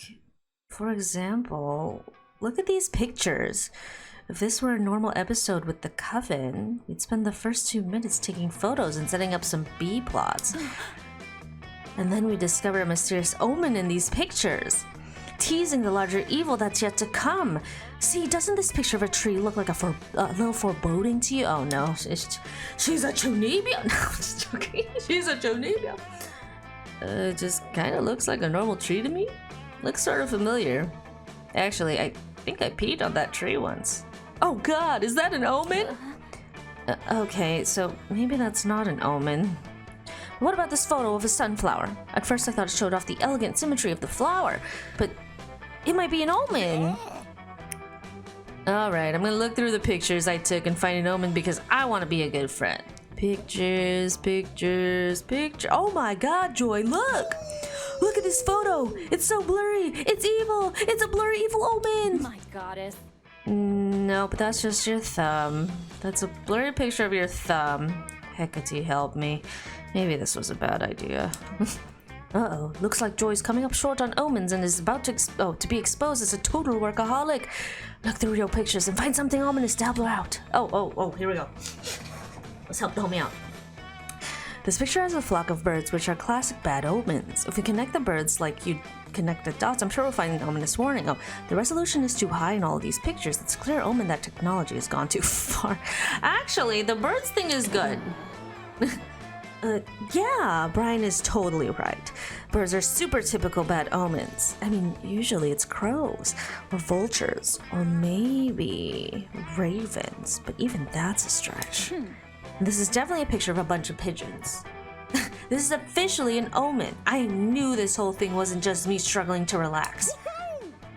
for example, look at these pictures. If this were a normal episode with the Coven, we'd spend the first 2 minutes taking photos and setting up some B-plots. And then we discover a mysterious omen in these pictures, teasing the larger evil that's yet to come. See, doesn't this picture of a tree look like a little foreboding to you? Oh no, she's a Chunibia. No, I'm just joking. She's a Chunibia. It just kind of looks like a normal tree to me. Looks sort of familiar. Actually, I think I peed on that tree once. Oh god, is that an omen? Okay, so maybe that's not an omen. What about this photo of a sunflower? At first I thought it showed off the elegant symmetry of the flower, but it might be an omen. Alright, I'm gonna look through the pictures I took and find an omen because I want to be a good friend. Pictures. Oh my god, Joy, look! Look at this photo! It's so blurry! It's evil! It's a blurry evil omen!
My goddess.
No, but that's just your thumb. That's a blurry picture of your thumb. Hecate, help me. Maybe this was a bad idea. Uh-oh, looks like Joy's coming up short on omens and is about to be exposed as a total workaholic. Look through your pictures and find something ominous to help her out. Oh, here we go. Let's help the homie out. This picture has a flock of birds, which are classic bad omens. If we connect the birds like you'd connect the dots, I'm sure we'll find an ominous warning. Oh, the resolution is too high in all of these pictures. It's a clear omen that technology has gone too far. Actually, the birds thing is good. Yeah, Brian is totally right. Birds are super typical bad omens. I mean, usually it's crows, or vultures, or maybe ravens, but even that's a stretch. This is definitely a picture of a bunch of pigeons. This is officially an omen. I knew this whole thing wasn't just me struggling to relax.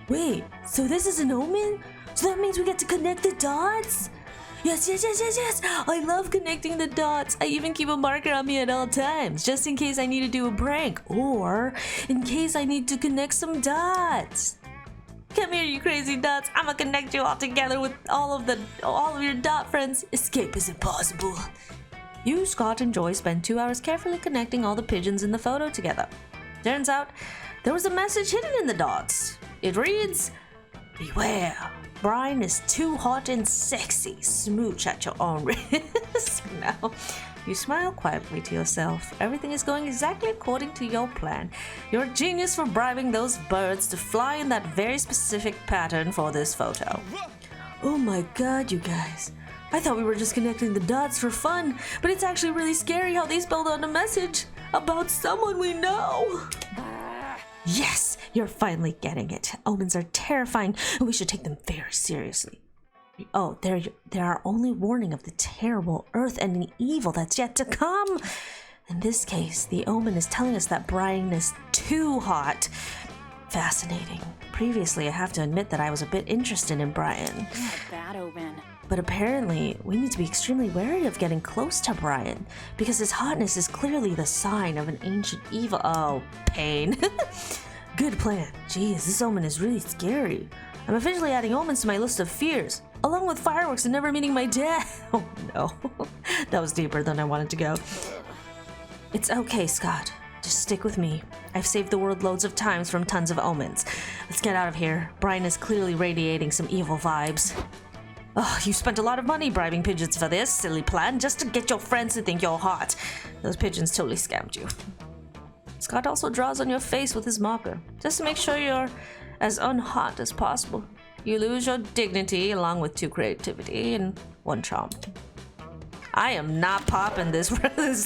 Wait, so this is an omen? So that means we get to connect the dots? Yes. I love connecting the dots. I even keep a marker on me at all times, just in case I need to do a prank, or in case I need to connect some dots. Come here, you crazy dots. I'ma connect you all together with all of your dot friends. Escape is impossible. You, Scott, and Joy spend 2 hours carefully connecting all the pigeons in the photo together. Turns out, there was a message hidden in the dots. It reads, "Beware. Brian is too hot and sexy. Smooch at your own risk." Now, you smile quietly to yourself. Everything is going exactly according to your plan. You're a genius for bribing those birds to fly in that very specific pattern for this photo. Oh my god, you guys. I thought we were just connecting the dots for fun, but it's actually really scary how they spelled out a message about someone we know. Yes, you're finally getting it. Omens are terrifying, and we should take them very seriously. Oh, there are only warning of the terrible earth-ending evil that's yet to come. In this case, the omen is telling us that Brian is too hot. Fascinating. Previously, I have to admit that I was a bit interested in Brian.
Bad omen.
But apparently, we need to be extremely wary of getting close to Brian, because his hotness is clearly the sign of an ancient evil. Oh, pain. Good plan. Jeez, this omen is really scary. I'm officially adding omens to my list of fears, along with fireworks and never meeting my dad. Oh no, that was deeper than I wanted to go. It's okay, Scott. Just stick with me. I've saved the world loads of times from tons of omens. Let's get out of here. Brian is clearly radiating some evil vibes. Oh, you spent a lot of money bribing pigeons for this silly plan just to get your friends to think you're hot. Those pigeons totally scammed you. Scott also draws on your face with his marker, just to make sure you're as unhot as possible. You lose your dignity along with 2 creativity and 1 charm. I am not popping this round.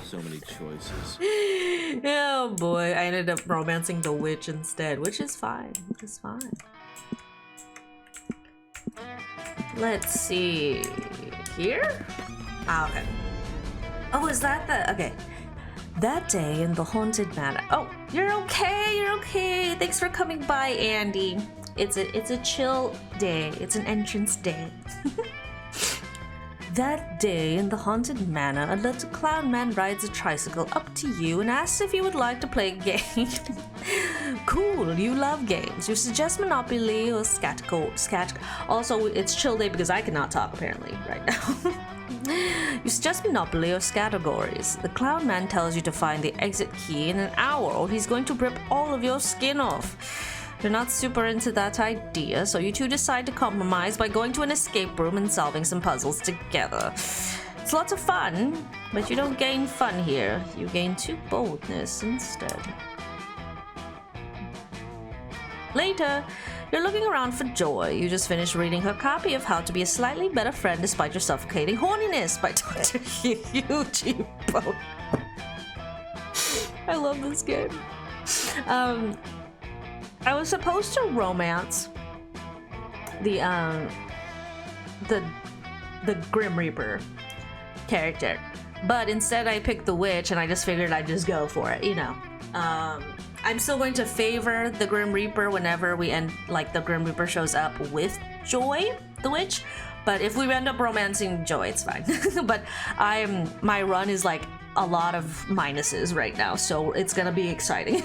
So many choices.
Oh boy, I ended up romancing the witch instead, which is fine. It's fine. Let's see. Here? Ah, okay. Oh, is that the... Okay. That day in the haunted manor. Oh, you're okay. Thanks for coming by, Andy. It's a chill day. It's an entrance day. That day in the haunted manor, a little clown man rides a tricycle up to you and asks if you would like to play a game. Cool, you love games. You suggest Monopoly or Scat. Also, it's chill day because I cannot talk apparently right now. You suggest Monopoly or categories. The clown man tells you to find the exit key in an hour or he's going to rip all of your skin off. You're not super into that idea, so you two decide to compromise by going to an escape room and solving some puzzles together. It's lots of fun, but you don't gain fun here. You gain 2 boldness instead. Later, you're looking around for Joy. You just finished reading her copy of How to Be a Slightly Better Friend Despite Your Suffocating Horniness by Dr. Yuji Bo. I love this game. I was supposed to romance the Grim Reaper character, but instead I picked the witch and I just figured I'd just go for it, you know. I'm still going to favor the Grim Reaper whenever the Grim Reaper shows up with Joy, the witch. But if we end up romancing Joy, it's fine. But my run is like a lot of minuses right now, so it's gonna be exciting.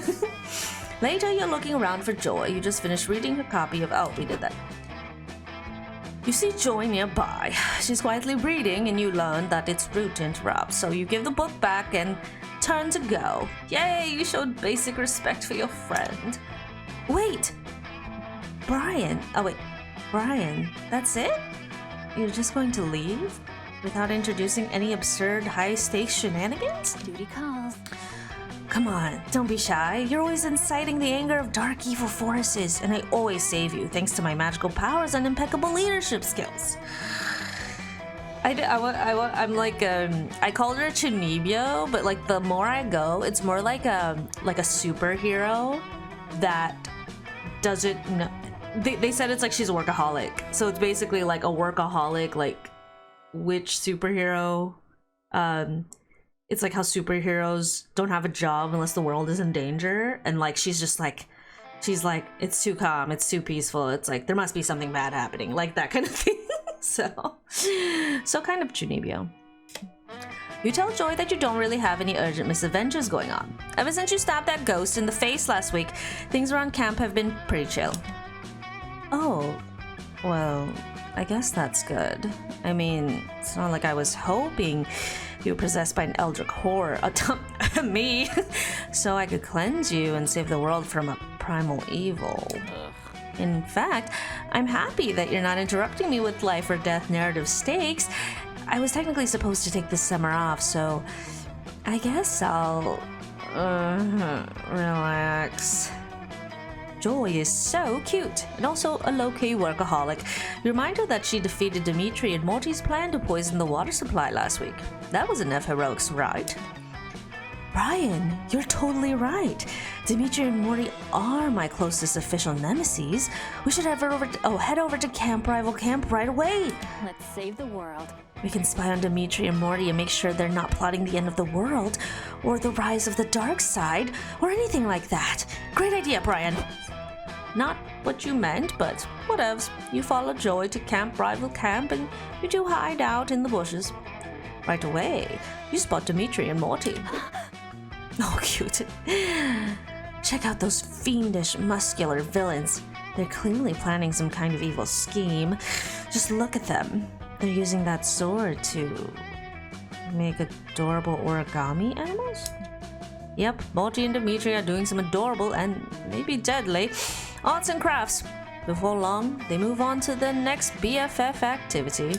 Later, you're looking around for Joy. You just finished reading her copy of... Oh, we did that. You see Joy nearby. She's quietly reading, and you learn that it's rude to interrupt. So you give the book back and turn to go. Yay, you showed basic respect for your friend. Wait! Brian. Oh, wait. Brian, that's it? You're just going to leave? Without introducing any absurd high-stakes shenanigans?
Duty calls.
Come on, don't be shy. You're always inciting the anger of dark evil forces, and I always save you thanks to my magical powers and impeccable leadership skills. I'm like I called her Chunibyo, but like the more I go, it's more like a superhero that doesn't know. They said it's like she's a workaholic, so it's basically like a workaholic like witch superhero. It's like how superheroes don't have a job unless the world is in danger, and like she's like it's too calm, it's too peaceful, it's like there must be something bad happening, like that kind of thing. so kind of Chunibyo. You tell Joy that you don't really have any urgent misadventures going on. Ever since you stabbed that ghost in the face last week, things around camp have been pretty chill. Oh, well, I guess that's good. I mean, it's not like I was hoping you were possessed by an eldritch horror, me, so I could cleanse you and save the world from a primal evil. In fact, I'm happy that you're not interrupting me with life or death narrative stakes. I was technically supposed to take this summer off, so I guess I'll relax. Joy is so cute, and also a low-key workaholic. You remind her that she defeated Dimitri and Morty's plan to poison the water supply last week. That was enough heroics, right? Brian, you're totally right. Dimitri and Morty are my closest official nemesis. We should head over to Camp Rival Camp right away.
Let's save the world.
We can spy on Dimitri and Morty and make sure they're not plotting the end of the world, or the rise of the dark side, or anything like that. Great idea, Brian. Not what you meant, but whatevs. You follow Joy to Camp Rival Camp and you two hide out in the bushes. Right away, you spot Dimitri and Morty. Oh, cute. Check out those fiendish, muscular villains. They're clearly planning some kind of evil scheme. Just look at them. They're using that sword to make adorable origami animals? Yep, Morty and Dimitri are doing some adorable and maybe deadly arts and crafts. Before long, they move on to the next BFF activity.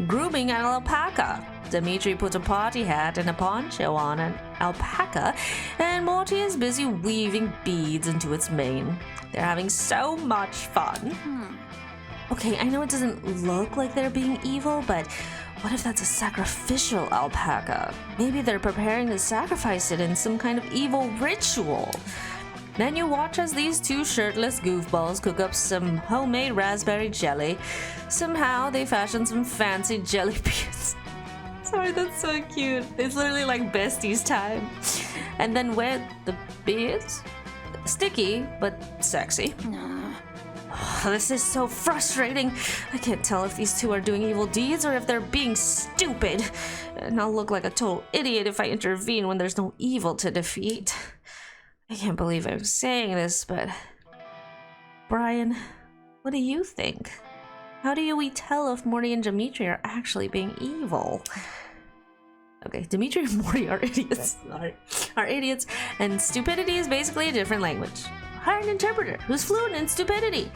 Grooming an alpaca. Dimitri puts a party hat and a poncho on an alpaca, and Morty is busy weaving beads into its mane. They're having so much fun. Okay, I know it doesn't look like they're being evil, but what if that's a sacrificial alpaca? Maybe they're preparing to sacrifice it in some kind of evil ritual. Then you watch as these two shirtless goofballs cook up some homemade raspberry jelly. Somehow they fashion some fancy jelly beans. Sorry, that's so cute. It's literally like besties time. And then wear the beads? Sticky, but sexy. This is so frustrating. I can't tell if these two are doing evil deeds or if they're being stupid. And I'll look like a total idiot if I intervene when there's no evil to defeat. I can't believe I'm saying this, but... Brian, what do you think? How do we tell if Morty and Dimitri are actually being evil? Okay, Dimitri and Morty are idiots. Are idiots, and stupidity is basically a different language. Hire an interpreter who's fluent in stupidity.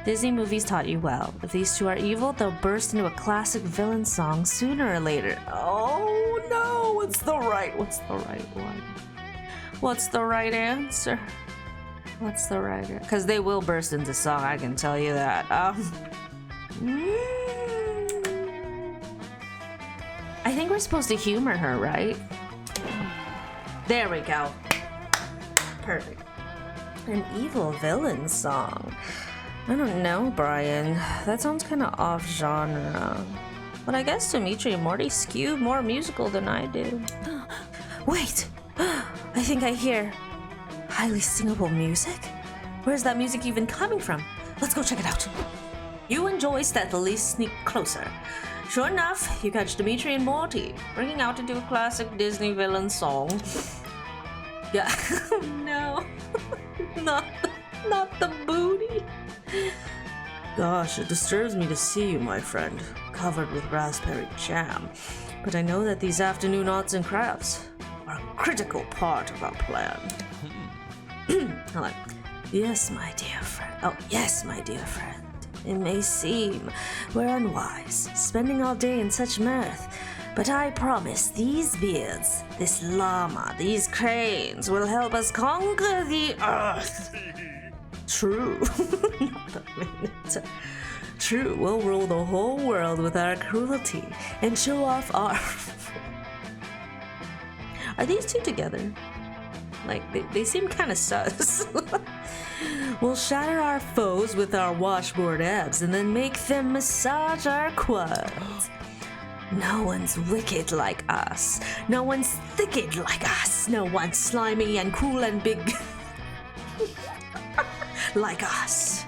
Disney movies taught you well. If these two are evil, they'll burst into a classic villain song sooner or later. Oh no! What's the right one? What's the right answer? What's the right answer? Because they will burst into song, I can tell you that. I think we're supposed to humor her, right? There we go. Perfect. An evil villain song. I don't know, Brian. That sounds kind of off genre. But I guess Dimitri and Morty skew more musical than I do. Wait! I think I hear highly singable music? Where's that music even coming from? Let's go check it out. You and Joy stealthily sneak closer. Sure enough, you catch Dimitri and Morty bringing out into a classic Disney villain song. Yeah, no, not the booty. Gosh, it disturbs me to see you, my friend, covered with raspberry jam. But I know that these afternoon arts and crafts are a critical part of our plan. Hold on. Yes, my dear friend. Oh, yes, my dear friend. It may seem we're unwise, spending all day in such mirth, but I promise these beards, this llama, these cranes will help us conquer the earth. True. Not a minute. True, we'll rule the whole world with our cruelty and show off our... Are these two together? Like, they seem kind of sus. We'll shatter our foes with our washboard abs and then make them massage our quads. No one's wicked like us. No one's thicket like us. No one's slimy and cool and big like us.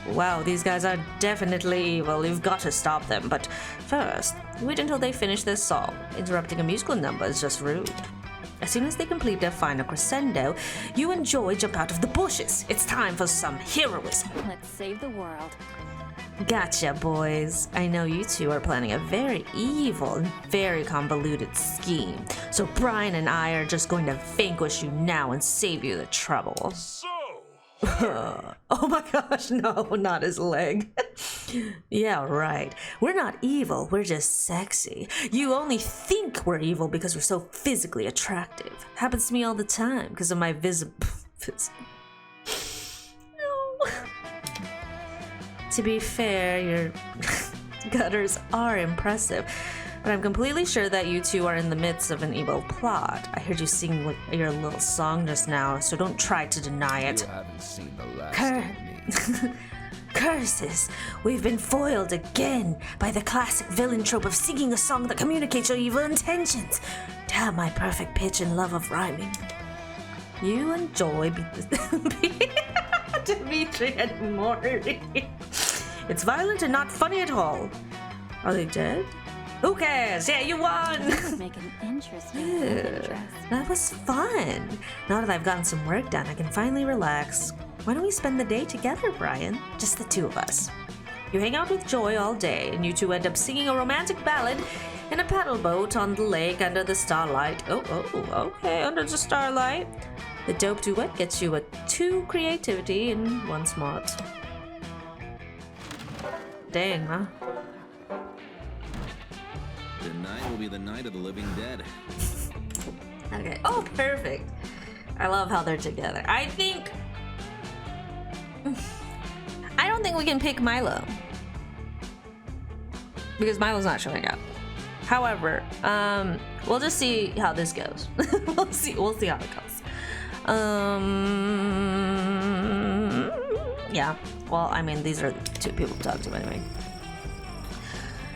Wow, these guys are definitely evil. You've got to stop them. But first, wait until they finish this song. Interrupting a musical number is just rude. As soon as they complete their final crescendo, you and Joy jump out of the bushes. It's time for some heroism.
Let's save the world.
Gotcha, boys. I know you two are planning a very evil and very convoluted scheme. So Brian and I are just going to vanquish you now and save you the trouble. Oh my gosh, no, not his leg. Yeah, right. We're not evil, we're just sexy. You only think we're evil because we're so physically attractive. Happens to me all the time because of my No. To be fair, your gutters are impressive, but I'm completely sure that you two are in the midst of an evil plot. I heard you sing your little song just now, so don't try to deny it.
You haven't seen the last of me.
Curses! We've been foiled again by the classic villain trope of singing a song that communicates your evil intentions. Damn my perfect pitch and love of rhyming.
You and Joy Dimitri and Morty. It's violent and not funny at all. Are they dead? Who cares? Yeah, you won!
Make an interesting love interest.
That was fun. Now that I've gotten some work done, I can finally relax. Why don't we spend the day together, Brian? Just the two of us. You hang out with Joy all day, and you two end up singing a romantic ballad in a paddle boat on the lake under the starlight. Oh, okay, under the starlight. The dope duet gets you a 2 creativity and 1 smart. Dang, huh?
Tonight will be the night of the living dead.
Okay. Oh, perfect. I love how they're together. I don't think we can pick Milo. Because Milo's not showing up. However, we'll just see how this goes. We'll see how it goes. Yeah. Well, I mean, these are the 2 people to talk to anyway.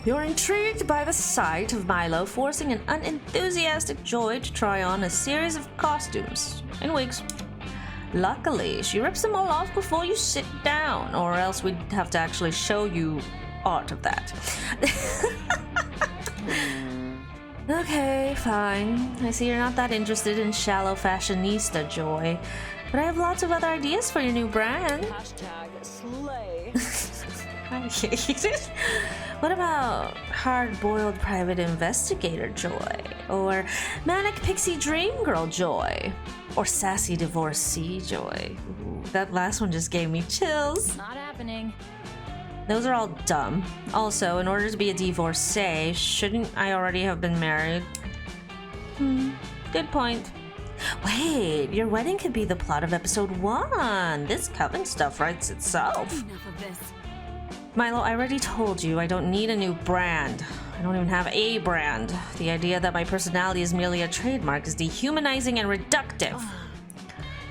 You're intrigued by the sight of Milo forcing an unenthusiastic Joy to try on a series of costumes and wigs. Luckily, she rips them all off before you sit down, or else we'd have to actually show you art of that. Okay, fine. I see you're not that interested in shallow fashionista joy, but I have lots of other ideas for your new brand.
Hashtag slay.
I hate it. What about hard-boiled private investigator joy? Or manic pixie dream girl joy? Or sassy divorcee joy? Ooh, that last one just gave me chills.
Not happening.
Those are all dumb. Also, in order to be a divorcee, shouldn't I already have been married? Good point. Wait, your wedding could be the plot of episode 1. This coven stuff writes itself.
Enough of this.
Milo, I already told you I don't need a new brand. I don't even have a brand. The idea that my personality is merely a trademark is dehumanizing and reductive.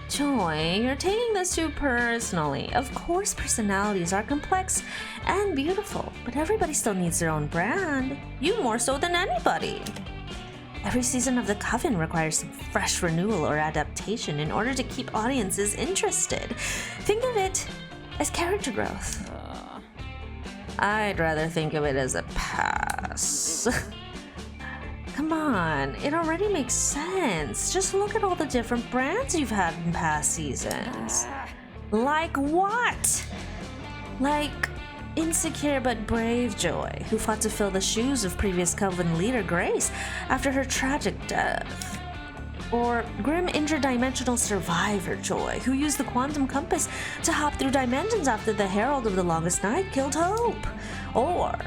Joy, you're taking this too personally. Of course, personalities are complex and beautiful, but everybody still needs their own brand. You more so than anybody. Every season of The Coven requires some fresh renewal or adaptation in order to keep audiences interested. Think of it as character growth. I'd rather think of it as a pass. Come on, it already makes sense. Just look at all the different brands you've had in past seasons. Like what? Like insecure but brave Joy, who fought to fill the shoes of previous Coven leader Grace after her tragic death. Or grim interdimensional survivor Joy, who used the quantum compass to hop through dimensions after the Herald of the Longest Night killed Hope. Or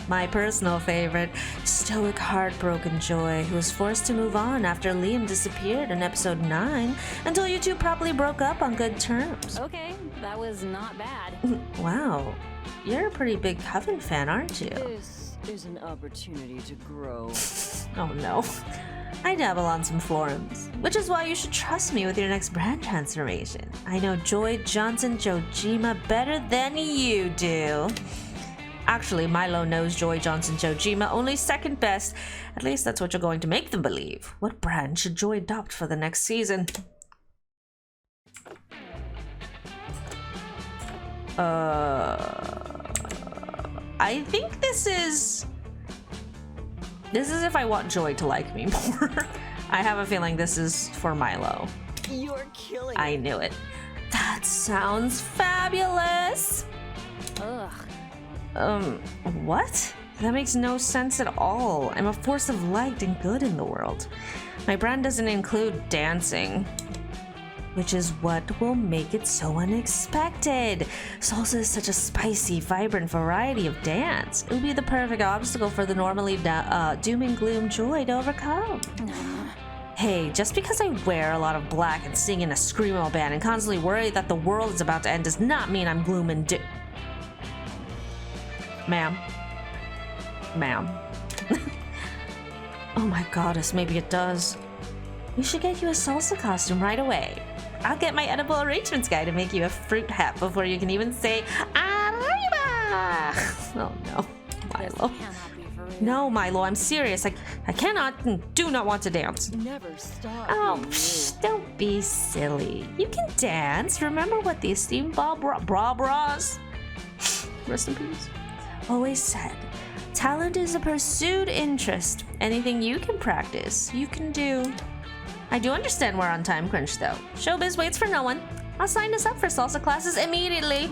my personal favorite, stoic heartbroken Joy, who was forced to move on after Liam disappeared in episode 9 until you two properly broke up on good terms.
Okay, that was not bad.
Wow, you're a pretty big Coven fan, aren't you?
This is an opportunity to grow.
Oh no. I dabble on some forums, which is why you should trust me with your next brand transformation. I know Joy Johnson Jojima better than you do. Actually, Milo knows Joy Johnson Jojima only second best. At least that's what you're going to make them believe. What brand should Joy adopt for the next season? I think this is if I want Joy to like me more. I have a feeling this is for Milo.
You're killing
I knew it. That sounds fabulous.
Ugh.
What? That makes no sense at all. I'm a force of light and good in the world. My brand doesn't include dancing, which is what will make it so unexpected. Salsa is such a spicy, vibrant variety of dance. It would be the perfect obstacle for the normally doom and gloom Joy to overcome. Hey, just because I wear a lot of black and sing in a screamo band and constantly worry that the world is about to end does not mean I'm gloom and doom. Ma'am. Oh my goddess, maybe it does. We should get you a salsa costume right away. I'll get my edible arrangements guy to make you a fruit hat before you can even say Arriba! Oh no, Milo.
Cannot be for real.
No, Milo, I'm serious. I cannot and do not want to dance.
Never stop.
Oh,
being
psh, don't be silly. You can dance. Remember what the esteemed Bras, rest in peace, always said. Talent is a pursued interest. Anything you can practice, you can do. I do understand we're on time crunch though. Showbiz waits for no one. I'll sign us up for salsa classes immediately.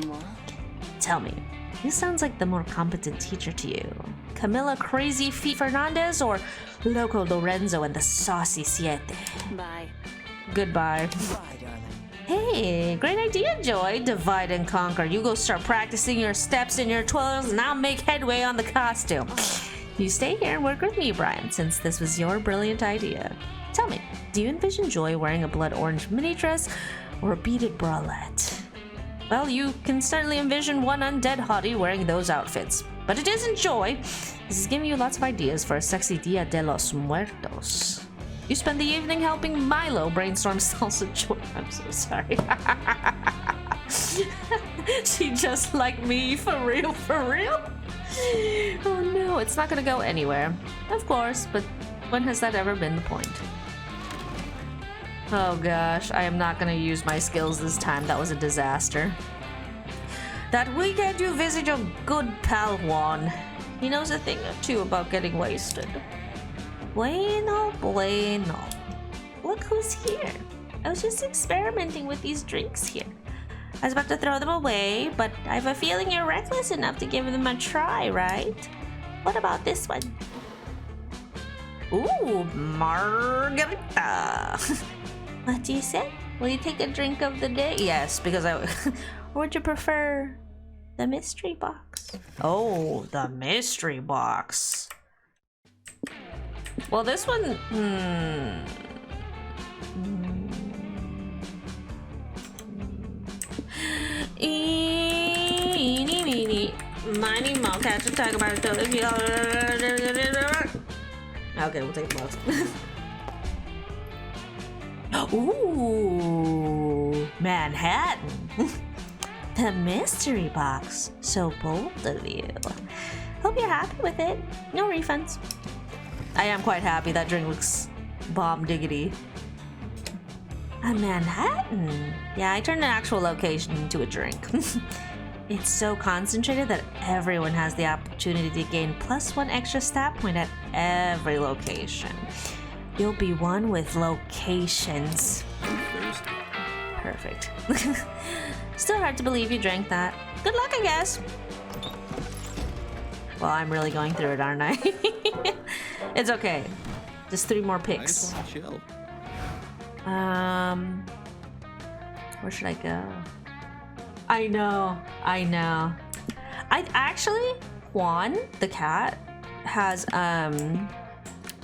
Tell me, who sounds like the more competent teacher to you? Camilla Crazy Feet Fernandez or Loco Lorenzo and the Saucy Siete?
Bye.
Goodbye.
Bye, darling.
Hey, great idea, Joy. Divide and conquer. You go start practicing your steps and your twirls, and I'll make headway on the costume. You stay here and work with me, Brian, since this was your brilliant idea. Tell me, do you envision Joy wearing a blood orange mini dress or a beaded bralette? Well, you can certainly envision one undead hottie wearing those outfits. But it isn't Joy. This is giving you lots of ideas for a sexy Dia de los Muertos. You spend the evening helping Milo brainstorm salsa joy. I'm so sorry. She just like me, for real, for real? Oh no, it's not gonna go anywhere. Of course, but when has that ever been the point? Oh gosh, I am not gonna use my skills this time. That was a disaster. That weekend you visit your good pal Juan. He knows a thing or two about getting wasted. Bueno, bueno. Look who's here. I was just experimenting with these drinks here. I was about to throw them away, but I have a feeling you're reckless enough to give them a try, right? What about this one? Ooh, margarita. What do you say? Will you take a drink of the day? Yes, because I... Or would you prefer the mystery box? Oh, the mystery box. Well, this one... Eeny, meeny, miny, moe, catch a tiger by the tail. Okay, we'll take the box. Ooh, Manhattan. The mystery box. So bold of you. Hope you're happy with it. No refunds. I am quite happy. That drink looks bomb diggity. A Manhattan. Yeah, I turned an actual location into a drink. It's so concentrated that everyone has the opportunity to gain +1 extra stat point at every location. You'll be one with locations.
Thirsty.
Perfect. Still hard to believe you drank that. Good luck, I guess. Well, I'm really going through it, aren't I? It's okay. Just 3 more
I
picks.
just want to chill.
Where should I go? I know. I actually, Juan, the cat, has,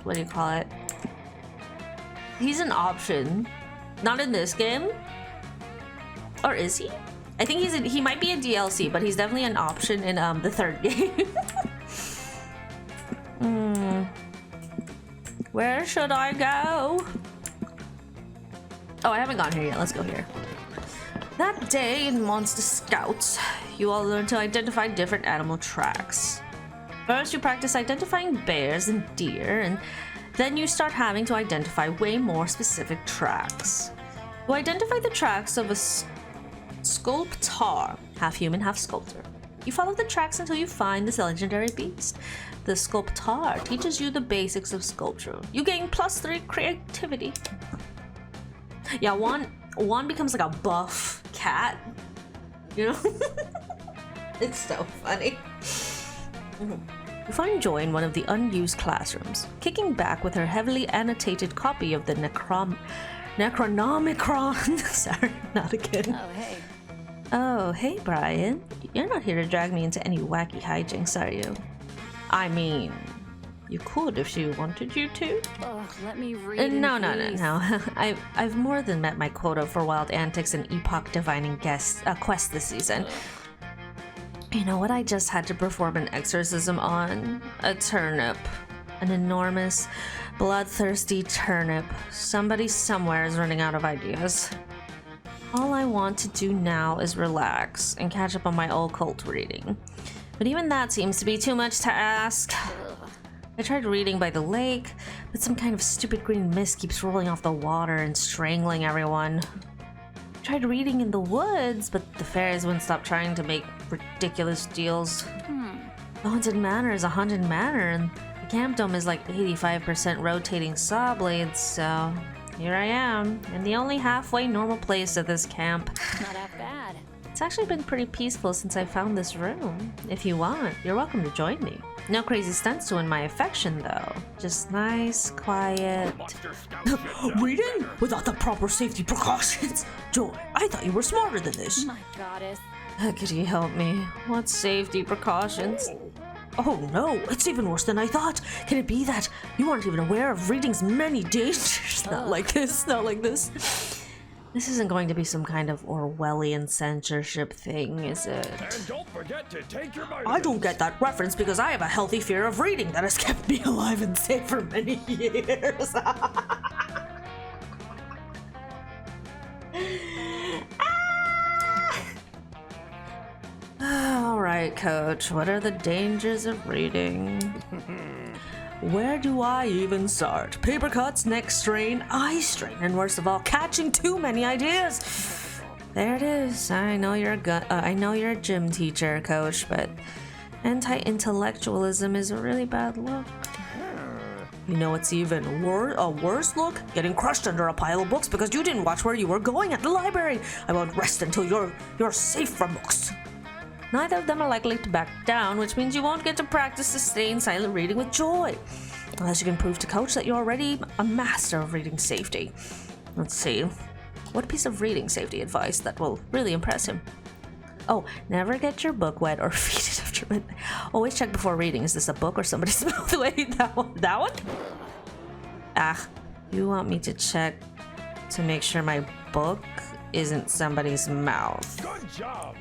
what do you call it? He's an option. Not in this game. Or is he? I think he might be a DLC, but he's definitely an option in, the 3rd game. Where should I go? Oh, I haven't gone here yet. Let's go here. That day in Monster Scouts, you all learn to identify different animal tracks. First, you practice identifying bears and deer, and then you start having to identify way more specific tracks. You identify the tracks of a sculptor, half human, half sculptor. You follow the tracks until you find this legendary beast. The sculptor teaches you the basics of sculpture. You gain +3 creativity. Yeah, Juan becomes like a buff cat. You know? It's so funny. You find Joy in one of the unused classrooms, kicking back with her heavily annotated copy of the Necronomicon. Sorry, not again.
Oh, hey.
Oh, hey, Brian. You're not here to drag me into any wacky hijinks, are you? I mean, you could if you wanted you to.
Ugh, let me read.
No. I've more than met my quota for wild antics and epoch-defining quests this season. You know what I just had to perform an exorcism on? A turnip. An enormous, bloodthirsty turnip. Somebody somewhere is running out of ideas. All I want to do now is relax and catch up on my occult reading. But even that seems to be too much to ask. I tried reading by the lake, but some kind of stupid green mist keeps rolling off the water and strangling everyone. I tried reading in the woods, but the fairies wouldn't stop trying to make ridiculous deals. The Haunted Manor is a haunted manor, and the Camp Dome is like 85% rotating saw blades, so here I am, in the only halfway normal place at this camp.
Not that bad.
It's actually been pretty peaceful since I found this room. If you want, you're welcome to join me. No crazy stunts to win my affection, though. Just nice, quiet... Reading? Without the proper safety precautions? Joy, I thought you were smarter than this.
My goddess.
Could you help me? What safety precautions? Oh no, it's even worse than I thought. Can it be that you aren't even aware of reading's many dangers? Not like this, not like this. This isn't going to be some kind of Orwellian censorship thing, is it?
And don't forget to take your vitamins.
I don't get that reference because I have a healthy fear of reading that has kept me alive and safe for many years. Alright, coach, what are the dangers of reading? Where do I even start? Paper cuts, neck strain, eye strain, and worst of all, catching too many ideas. There it is. I know you're a gym teacher, coach, but anti-intellectualism is a really bad look. You know what's even a worse look? Getting crushed under a pile of books because you didn't watch where you were going at the library. I won't rest until you're safe from books. Neither of them are likely to back down, which means you won't get to practice sustained silent reading with joy. Unless you can prove to Coach that you're already a master of reading safety. Let's see. What piece of reading safety advice that will really impress him? Oh, never get your book wet or feed it after midnight. Always check before reading. Is this a book or somebody's mouth? Wait, that one? That one? Ah, you want me to check to make sure my book isn't somebody's mouth.
Good job.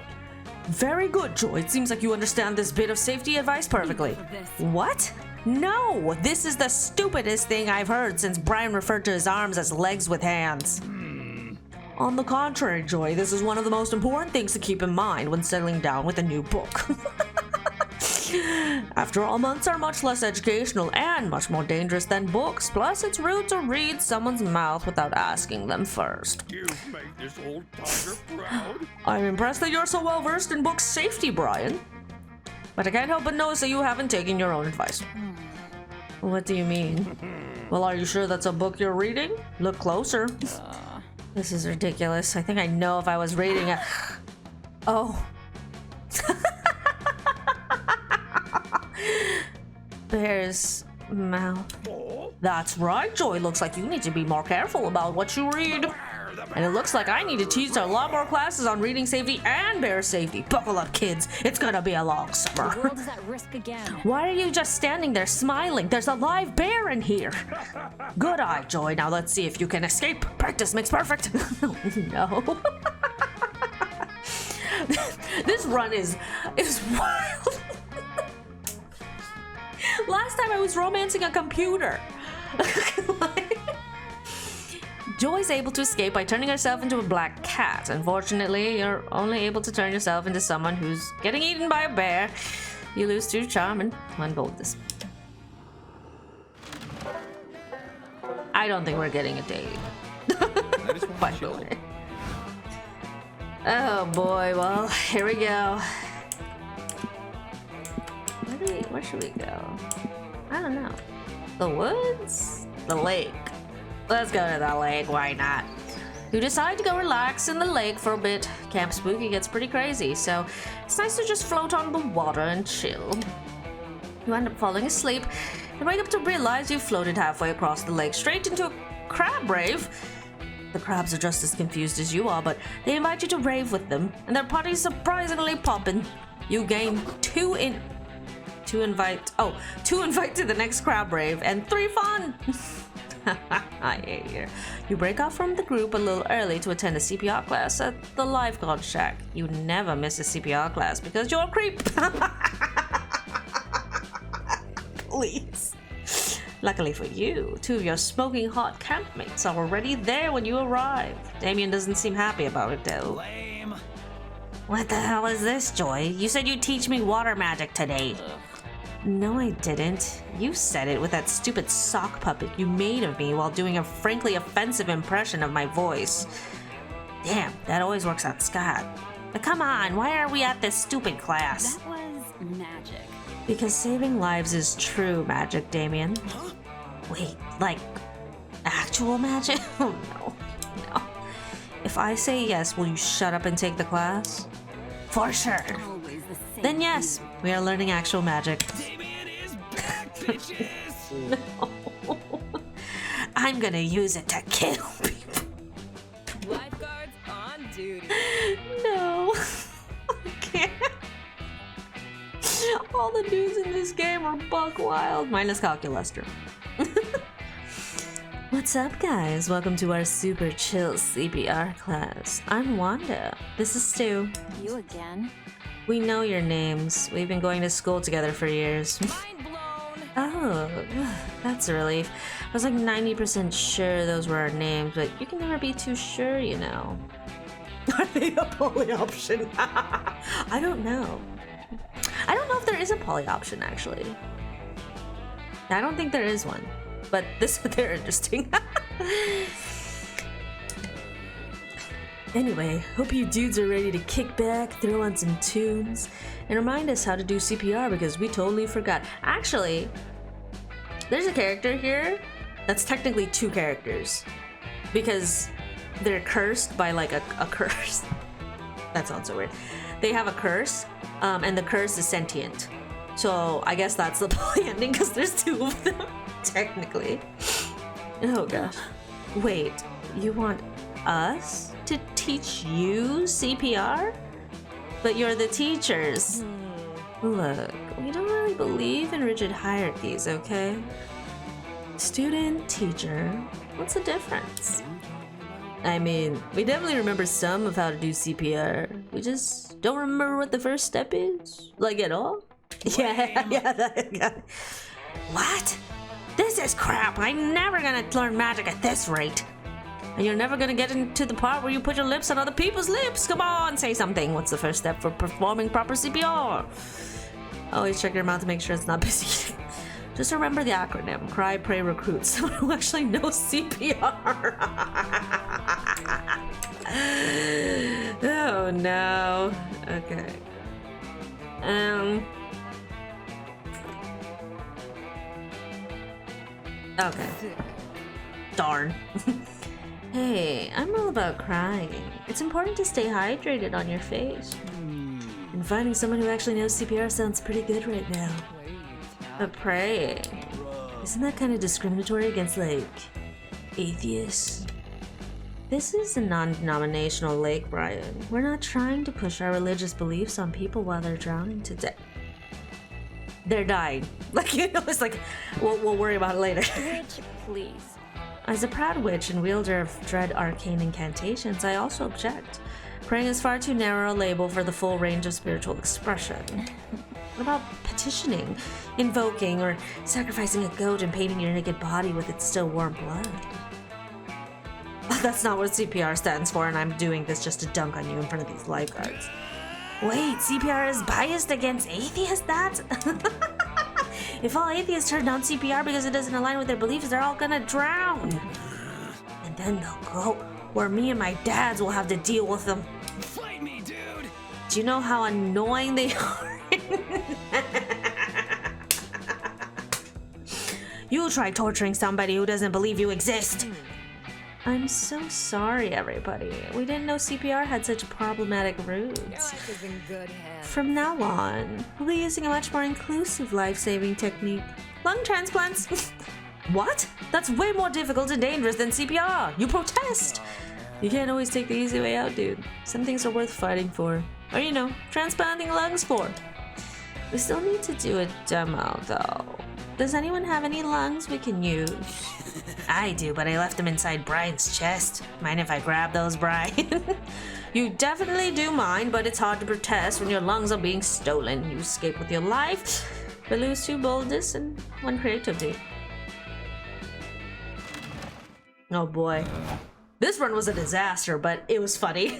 Very good, Joy. It seems like you understand this bit of safety advice perfectly. What? No, this is the stupidest thing I've heard since Brian referred to his arms as legs with hands. On the contrary, Joy, this is one of the most important things to keep in mind when settling down with a new book. After all, months are much less educational and much more dangerous than books. Plus, it's rude to read someone's mouth without asking them first.
You make this old tiger proud.
I'm impressed that you're so well versed in book safety, Brian. But I can't help but notice that you haven't taken your own advice. What do you mean? Well, are you sure that's a book you're reading? Look closer. This is ridiculous. I think I know if I was reading it. Oh. Bear's mouth. That's right, Joy. Looks like you need to be more careful about what you read. And it looks like I need to teach a lot more classes on reading safety and bear safety. Buckle up, kids. It's gonna be a long summer.
The world is at risk again.
Why are you just standing there smiling? There's a live bear in here. Good eye, Joy. Now let's see if you can escape. Practice makes perfect. No. This run is wild. Last time I was romancing a computer. Joy's able to escape by turning herself into a black cat. Unfortunately, you're only able to turn yourself into someone who's getting eaten by a bear. You lose true charm and unboldness. I don't think we're getting a date. By the way. Oh boy, well, here we go. Where should we go? I don't know. The woods? The lake. Let's go to the lake, why not? You decide to go relax in the lake for a bit. Camp Spooky gets pretty crazy, so it's nice to just float on the water and chill. You end up falling asleep and wake up to realize you've floated halfway across the lake straight into a crab rave. The crabs are just as confused as you are, but they invite you to rave with them, and their party's surprisingly poppin'. You gain two invite to the next crab rave and 3 fun. I hate you. You break off from the group a little early to attend a CPR class at the lifeguard shack. You never miss a CPR class because you're a creep. Please. Luckily for you, 2 of your smoking hot campmates are already there when you arrive. Damien doesn't seem happy about it though.
Lame.
What the hell is this, Joy? You said you'd teach me water magic today. No, I didn't. You said it with that stupid sock puppet you made of me while doing a frankly offensive impression of my voice. Damn, that always works out Scott. But come on, why are we at this stupid class?
That was magic.
Because saving lives is true magic, Damien. Wait, like actual magic? Oh no. If I say yes, will you shut up and take the class? For sure.
Always the same.
Then yes, we are learning actual magic.
Damien is back, bitches.
No. I'm gonna use it to kill people.
Lifeguards on duty.
No. I can't. All the dudes in this game are buck wild, minus Calculuster. What's up, guys? Welcome to our super chill CPR class. I'm Wanda. This is Stu.
You again?
We know your names. We've been going to school together for years.
Mind blown.
Oh, that's a relief. I was like 90% sure those were our names, but you can never be too sure, you know. Are they a poly option? I don't know. I don't know if there is a poly option, actually. I don't think there is one, but they're interesting. Anyway, hope you dudes are ready to kick back, throw on some tunes, and remind us how to do CPR because we totally forgot. Actually, there's a character here that's technically two characters because they're cursed by like a curse. That sounds so weird. They have a curse, and the curse is sentient. So I guess that's the poly ending because there's two of them, technically. Oh gosh. Wait, you want us to teach you CPR? But you're the teachers. Look, we don't really believe in rigid hierarchies, okay? Student, teacher, what's the difference? I mean, we definitely remember some of how to do CPR. We just don't remember what the first step is. Like at all? Yeah. What? This is crap. I'm never gonna learn magic at this rate. And you're never gonna get into the part where you put your lips on other people's lips. Come on, say something. What's the first step for performing proper CPR? Always check your mouth to make sure it's not busy. Just remember the acronym. Cry, pray, recruit. Someone who actually knows CPR. Oh no. Okay. Okay. Darn. Hey, I'm all about crying. It's important to stay hydrated on your face. And finding someone who actually knows CPR sounds pretty good right now. But pray. Isn't that kind of discriminatory against, like, atheists? This is a non-denominational lake, Brian. We're not trying to push our religious beliefs on people while they're drowning to death. They're dying. Like, you know, it's like, we'll worry about it later.
Witch, please.
As a proud witch and wielder of dread arcane incantations, I also object. Praying is far too narrow a label for the full range of spiritual expression. What about petitioning, invoking, or sacrificing a goat and painting your naked body with its still warm blood? That's not what CPR stands for, and I'm doing this just to dunk on you in front of these lifeguards. Wait, CPR is biased against atheists? That's... If all atheists turn down CPR because it doesn't align with their beliefs, they're all gonna drown. And then they'll go where me and my dads will have to deal with them.
Fight me, dude!
Do you know how annoying they are? You try torturing somebody who doesn't believe you exist. I'm so sorry, everybody. We didn't know CPR had such problematic roots. From now on, we'll be using a much more inclusive life-saving technique. Lung transplants. What? That's way more difficult and dangerous than CPR. You protest. You can't always take the easy way out, dude. Some things are worth fighting for. Or, you know, transplanting lungs for. We still need to do a demo, though. Does anyone have any lungs we can use? I do, but I left them inside Brian's chest. Mind if I grab those, Brian? You definitely do mind, but it's hard to protest when your lungs are being stolen. You escape with your life, but lose 2 boldness and 1 creativity. Oh boy. This run was a disaster, but it was funny.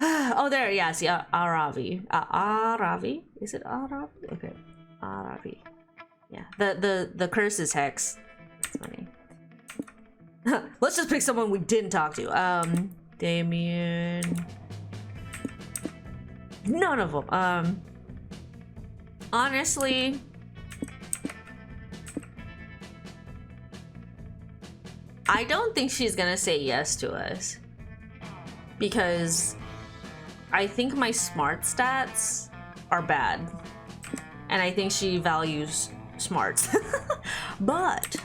Oh, there, yes, yeah, Aravi. Aravi? Is it Aravi? Okay, Aravi. Yeah, the curse is Hex. That's funny. Let's just pick someone we didn't talk to. Damien. None of them. Honestly, I don't think she's gonna say yes to us because I think my smart stats are bad, and I think she values smarts. But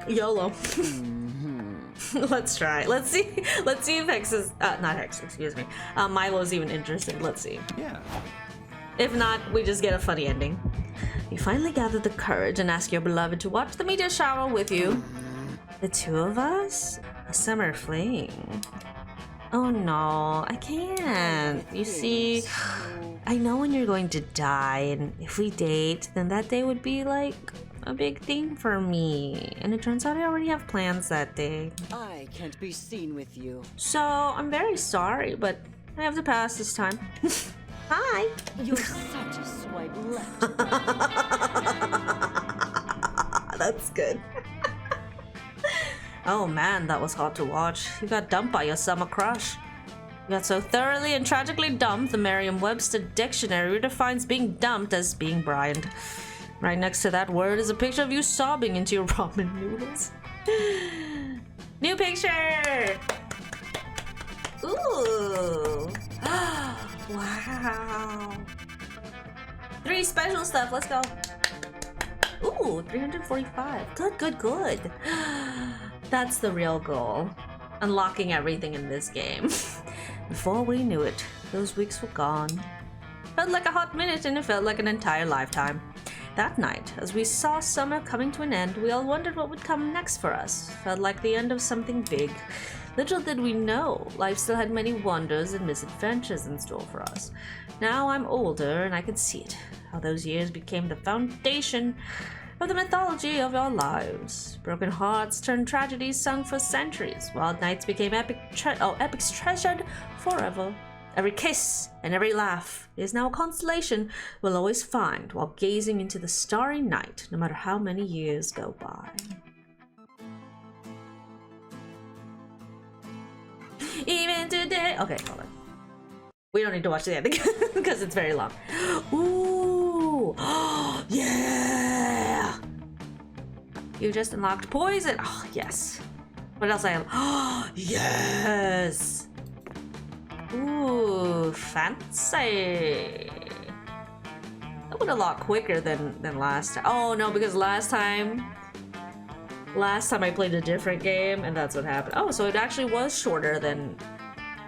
YOLO. Let's try. Let's see if Hex is not Hex, excuse me. Milo's even interested. Let's see.
Yeah.
If not, we just get a funny ending. You finally gather the courage and ask your beloved to watch the meteor shower with you. The 2 of us? A summer fling. Oh no, I can't. You see, I know when you're going to die, and if we date, then that day would be like a big thing for me. And it turns out I already have plans that day.
I can't be seen with you.
So, I'm very sorry, but I have to pass this time. Hi!
You're such a swipe left.
That's good. Oh man, that was hard to watch. You got dumped by your summer crush. You got so thoroughly and tragically dumped, the Merriam-Webster dictionary redefines being dumped as being brined. Right next to that word is a picture of you sobbing into your ramen noodles. New picture! Ooh! Wow! 3 special stuff, let's go! Ooh, 345. Good, good, good. That's the real goal. Unlocking everything in this game. Before we knew it, those weeks were gone. Felt like a hot minute and it felt like an entire lifetime. That night, as we saw summer coming to an end, we all wondered what would come next for us. Felt like the end of something big. Little did we know, life still had many wonders and misadventures in store for us. Now I'm older and I can see it. How those years became the foundation of the mythology of our lives. Broken hearts turned tragedies sung for centuries. Wild nights became epics treasured forever. Every kiss and every laugh is now a constellation we'll always find while gazing into the starry night, no matter how many years go by. Even today. Okay, hold on. We don't need to watch the ending because it's very long. Ooh, yeah! You just unlocked poison. Oh, yes. What else I have? Oh, yes! Ooh, fancy. That went a lot quicker than last time. Oh no, because last time I played a different game and that's what happened. Oh, so it actually was shorter than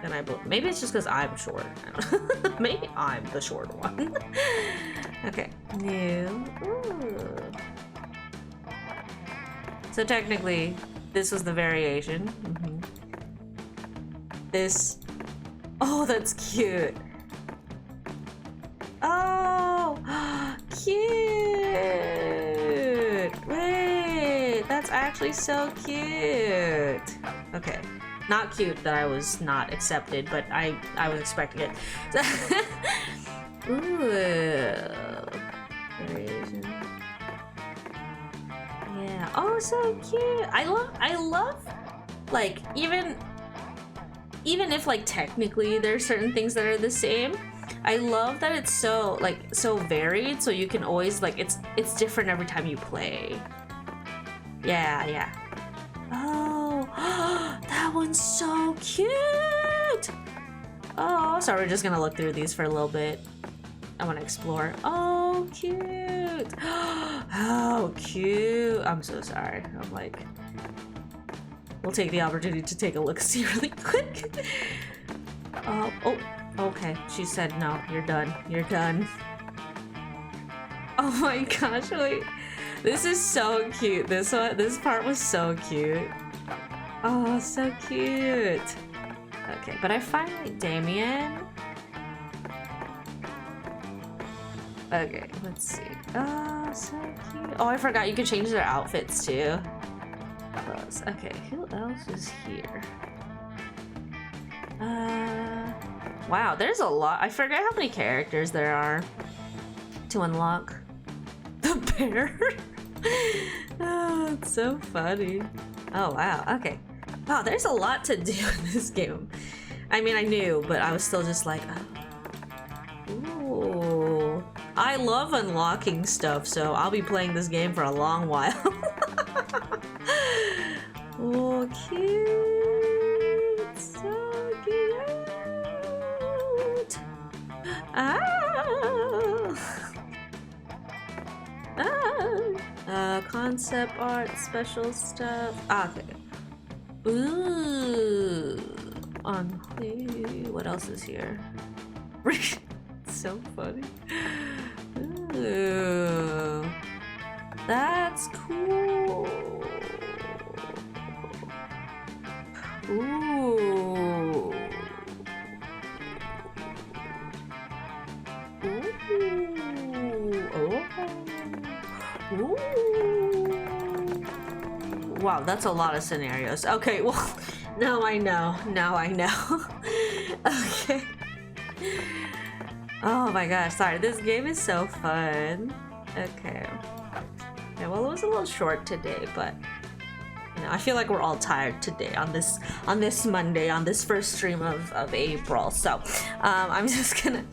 I believe. Maybe it's just because I'm short. Maybe I'm the short one. Okay, new. Ooh. So technically, this was the variation. This. Oh, that's cute. Oh, cute. Wait, that's actually so cute. Okay. Not cute that I was not accepted, but I was expecting it. Ooh. Variation. Yeah. Oh, so cute. I love like even if like technically there's certain things that are the same, I love that it's so varied, so you can always like it's different every time you play. Yeah. Oh, that one's so cute. Oh, sorry, we're just gonna look through these for a little bit. I want to explore. Oh, cute. How cute. I'm so sorry. I'm like, we'll take the opportunity to take a look-see really quick. Oh, okay. She said no. You're done. You're done. Oh my gosh, wait. This is so cute. This part was so cute. Oh, so cute. Okay, but I finally Damien. Okay, let's see. Oh, so cute. Oh, I forgot you can change their outfits too. Okay, who else is here? Wow, there's a lot. I forget how many characters there are to unlock. The bear? Oh, it's so funny. Oh, wow, okay. Wow, there's a lot to do in this game. I mean, I knew, but I was still just like, oh. Ooh. I love unlocking stuff, so I'll be playing this game for a long while. Oh, cute. So cute. Ah. Concept art, special stuff. Ah, okay. Ooh. What else is here? So funny. Ooh. That's cool. Ooh. Ooh. Oh. Ooh. Wow, that's a lot of scenarios. Okay, well, now I know. Now I know. Okay. Oh my gosh, sorry. This game is so fun. Okay. Yeah, well, it was a little short today, but you know, I feel like we're all tired today on this Monday, on this first stream of April. So I'm just gonna,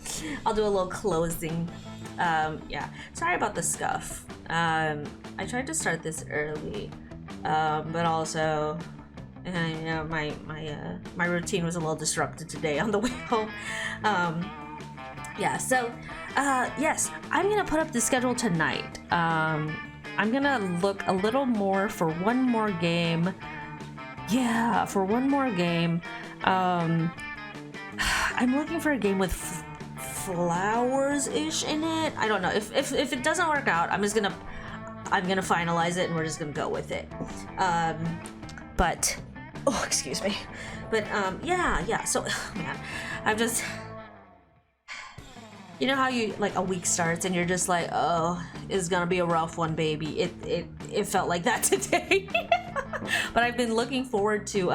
I'll do a little closing. Yeah, sorry about the scuff. I tried to start this early, but also, you know, my routine was a little disrupted today on the way home. Yeah, so yes, I'm gonna put up the schedule tonight. I'm gonna look a little more for one more game. Yeah, for one more game. I'm looking for a game with flowers-ish in it. I don't know. If it doesn't work out, I'm gonna finalize it and we're just gonna go with it. But oh, excuse me. But yeah. So man, I'm just. You know how you like a week starts and you're just like, oh, it's gonna be a rough one, baby. It felt like that today. But I've been looking forward to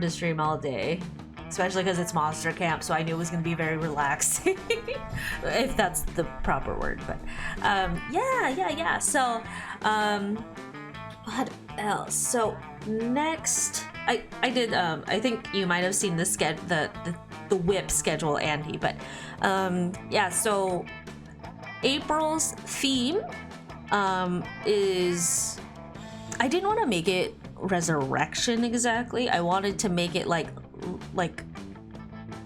stream all day, especially because it's Monster Camp, so I knew it was gonna be very relaxing, if that's the proper word. But yeah. So what else? So next, I did. I think you might have seen the whip schedule, Andy, but yeah, so April's theme is, I didn't want to make it resurrection exactly. I wanted to make it like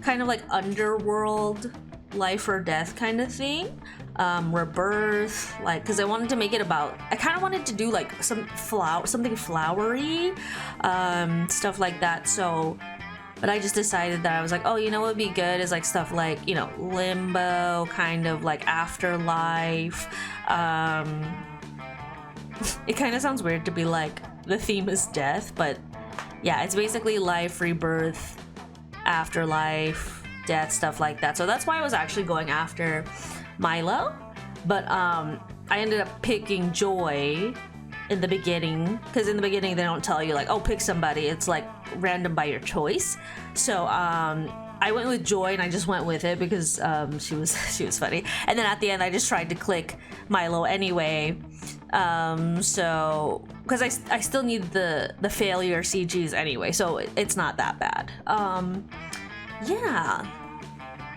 kind of like underworld, life or death kind of thing, rebirth, like, because I wanted to make it about, I kind of wanted to do like something flowery, stuff like that. So but I just decided that I was like, oh, you know what would be good is like stuff like, you know, limbo, kind of like afterlife. It kind of sounds weird to be like, the theme is death, but yeah, it's basically life, rebirth, afterlife, death, stuff like that. So that's why I was actually going after Milo. But I ended up picking Joy in the beginning, because in the beginning they don't tell you like, oh, pick somebody. It's like random by your choice. So I went with Joy and I just went with it because she was funny. And then at the end I just tried to click Milo anyway. So because I still need the failure CGs anyway, so it's not that bad. Yeah.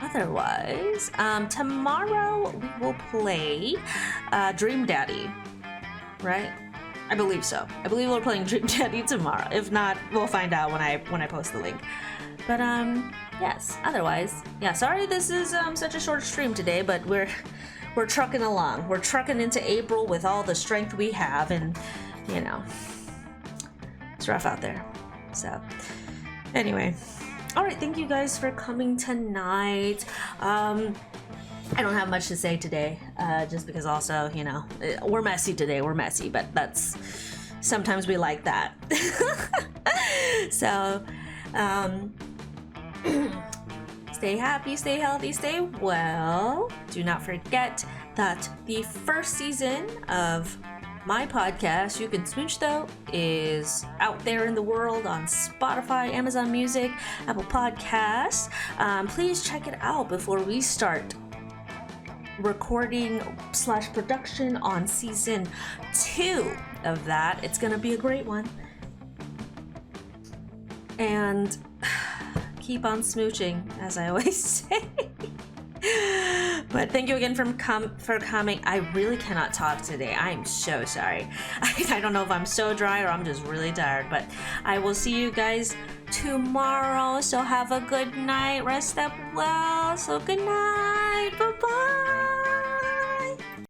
Otherwise, tomorrow we will play Dream Daddy, right? I believe so. I believe we're playing Dream Daddy tomorrow. If not, we'll find out when I post the link. But yes. Otherwise, yeah. Sorry, this is such a short stream today, but we're trucking along. We're trucking into April with all the strength we have, and you know, it's rough out there. So, anyway, all right. Thank you guys for coming tonight. I don't have much to say today, just because also, you know, we're messy today. We're messy, but that's, sometimes we like that. So, stay happy, stay healthy, stay well. Do not forget that the first season of my podcast, You Can Smooch Tho, is out there in the world on Spotify, Amazon Music, Apple Podcasts. Please check it out before we start recording/production on season 2 of that. It's gonna be a great one. And keep on smooching, as I always say. But thank you again for coming. I really cannot talk today. I am so sorry. I don't know if I'm so dry or I'm just really tired, but I will see you guys tomorrow. So have a good night. Rest up well. So good night. Bye-bye.